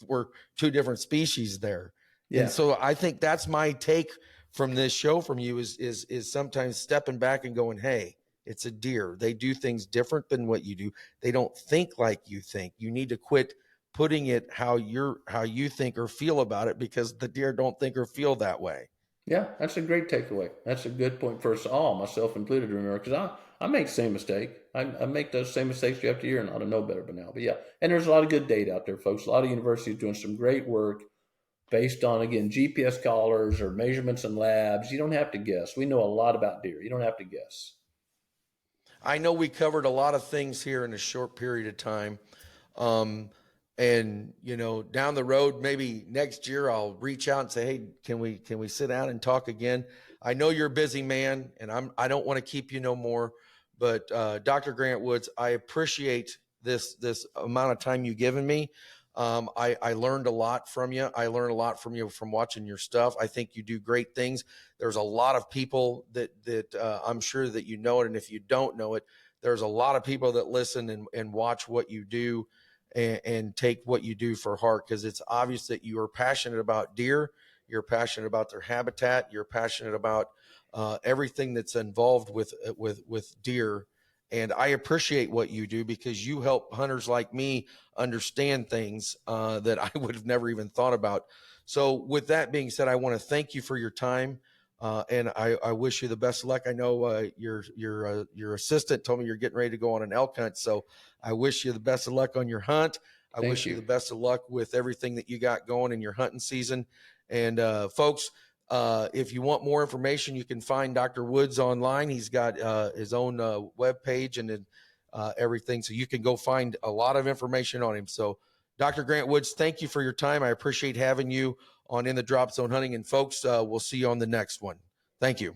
we're two different species there. Yeah. And so I think that's my take from this show from you is sometimes stepping back and going, hey, it's a deer. They do things different than what you do. They don't think like you think. You need to quit putting it how you think or feel about it, because the deer don't think or feel that way. Yeah, that's a great takeaway. That's a good point for us all, myself included, to remember, because I make the same mistake. I make those same mistakes year after year, and I don't know better by now. But yeah, and there's a lot of good data out there, folks. A lot of universities doing some great work based on, again, GPS collars or measurements in labs. You don't have to guess. We know a lot about deer. You don't have to guess. I know we covered a lot of things here in a short period of time. Um, and down the road, maybe next year, I'll reach out and say, hey, can we sit down and talk again? I know you're a busy man, and I don't want to keep you no more, but Dr. Grant Woods, I appreciate this amount of time you've given me. I learned a lot from you. I learned a lot from you from watching your stuff. I think you do great things. There's a lot of people that I'm sure that you know it, and if you don't know it, there's a lot of people that listen and watch what you do, and take what you do for heart, because it's obvious that you are passionate about deer. You're passionate about their habitat. You're passionate about everything that's involved with deer. And I appreciate what you do, because you help hunters like me understand things that I would have never even thought about. So with that being said, I want to thank you for your time. And I wish you the best of luck. I know your assistant told me you're getting ready to go on an elk hunt. So I wish you the best of luck on your hunt. I Thank wish you you. the best of luck with everything that you got going in your hunting season. And folks, if you want more information, you can find Dr. Woods online. He's got his own web page and everything. So you can go find a lot of information on him. So Dr. Grant Woods, thank you for your time. I appreciate having you on In the Drop Zone Hunting. And folks, we'll see you on the next one. Thank you.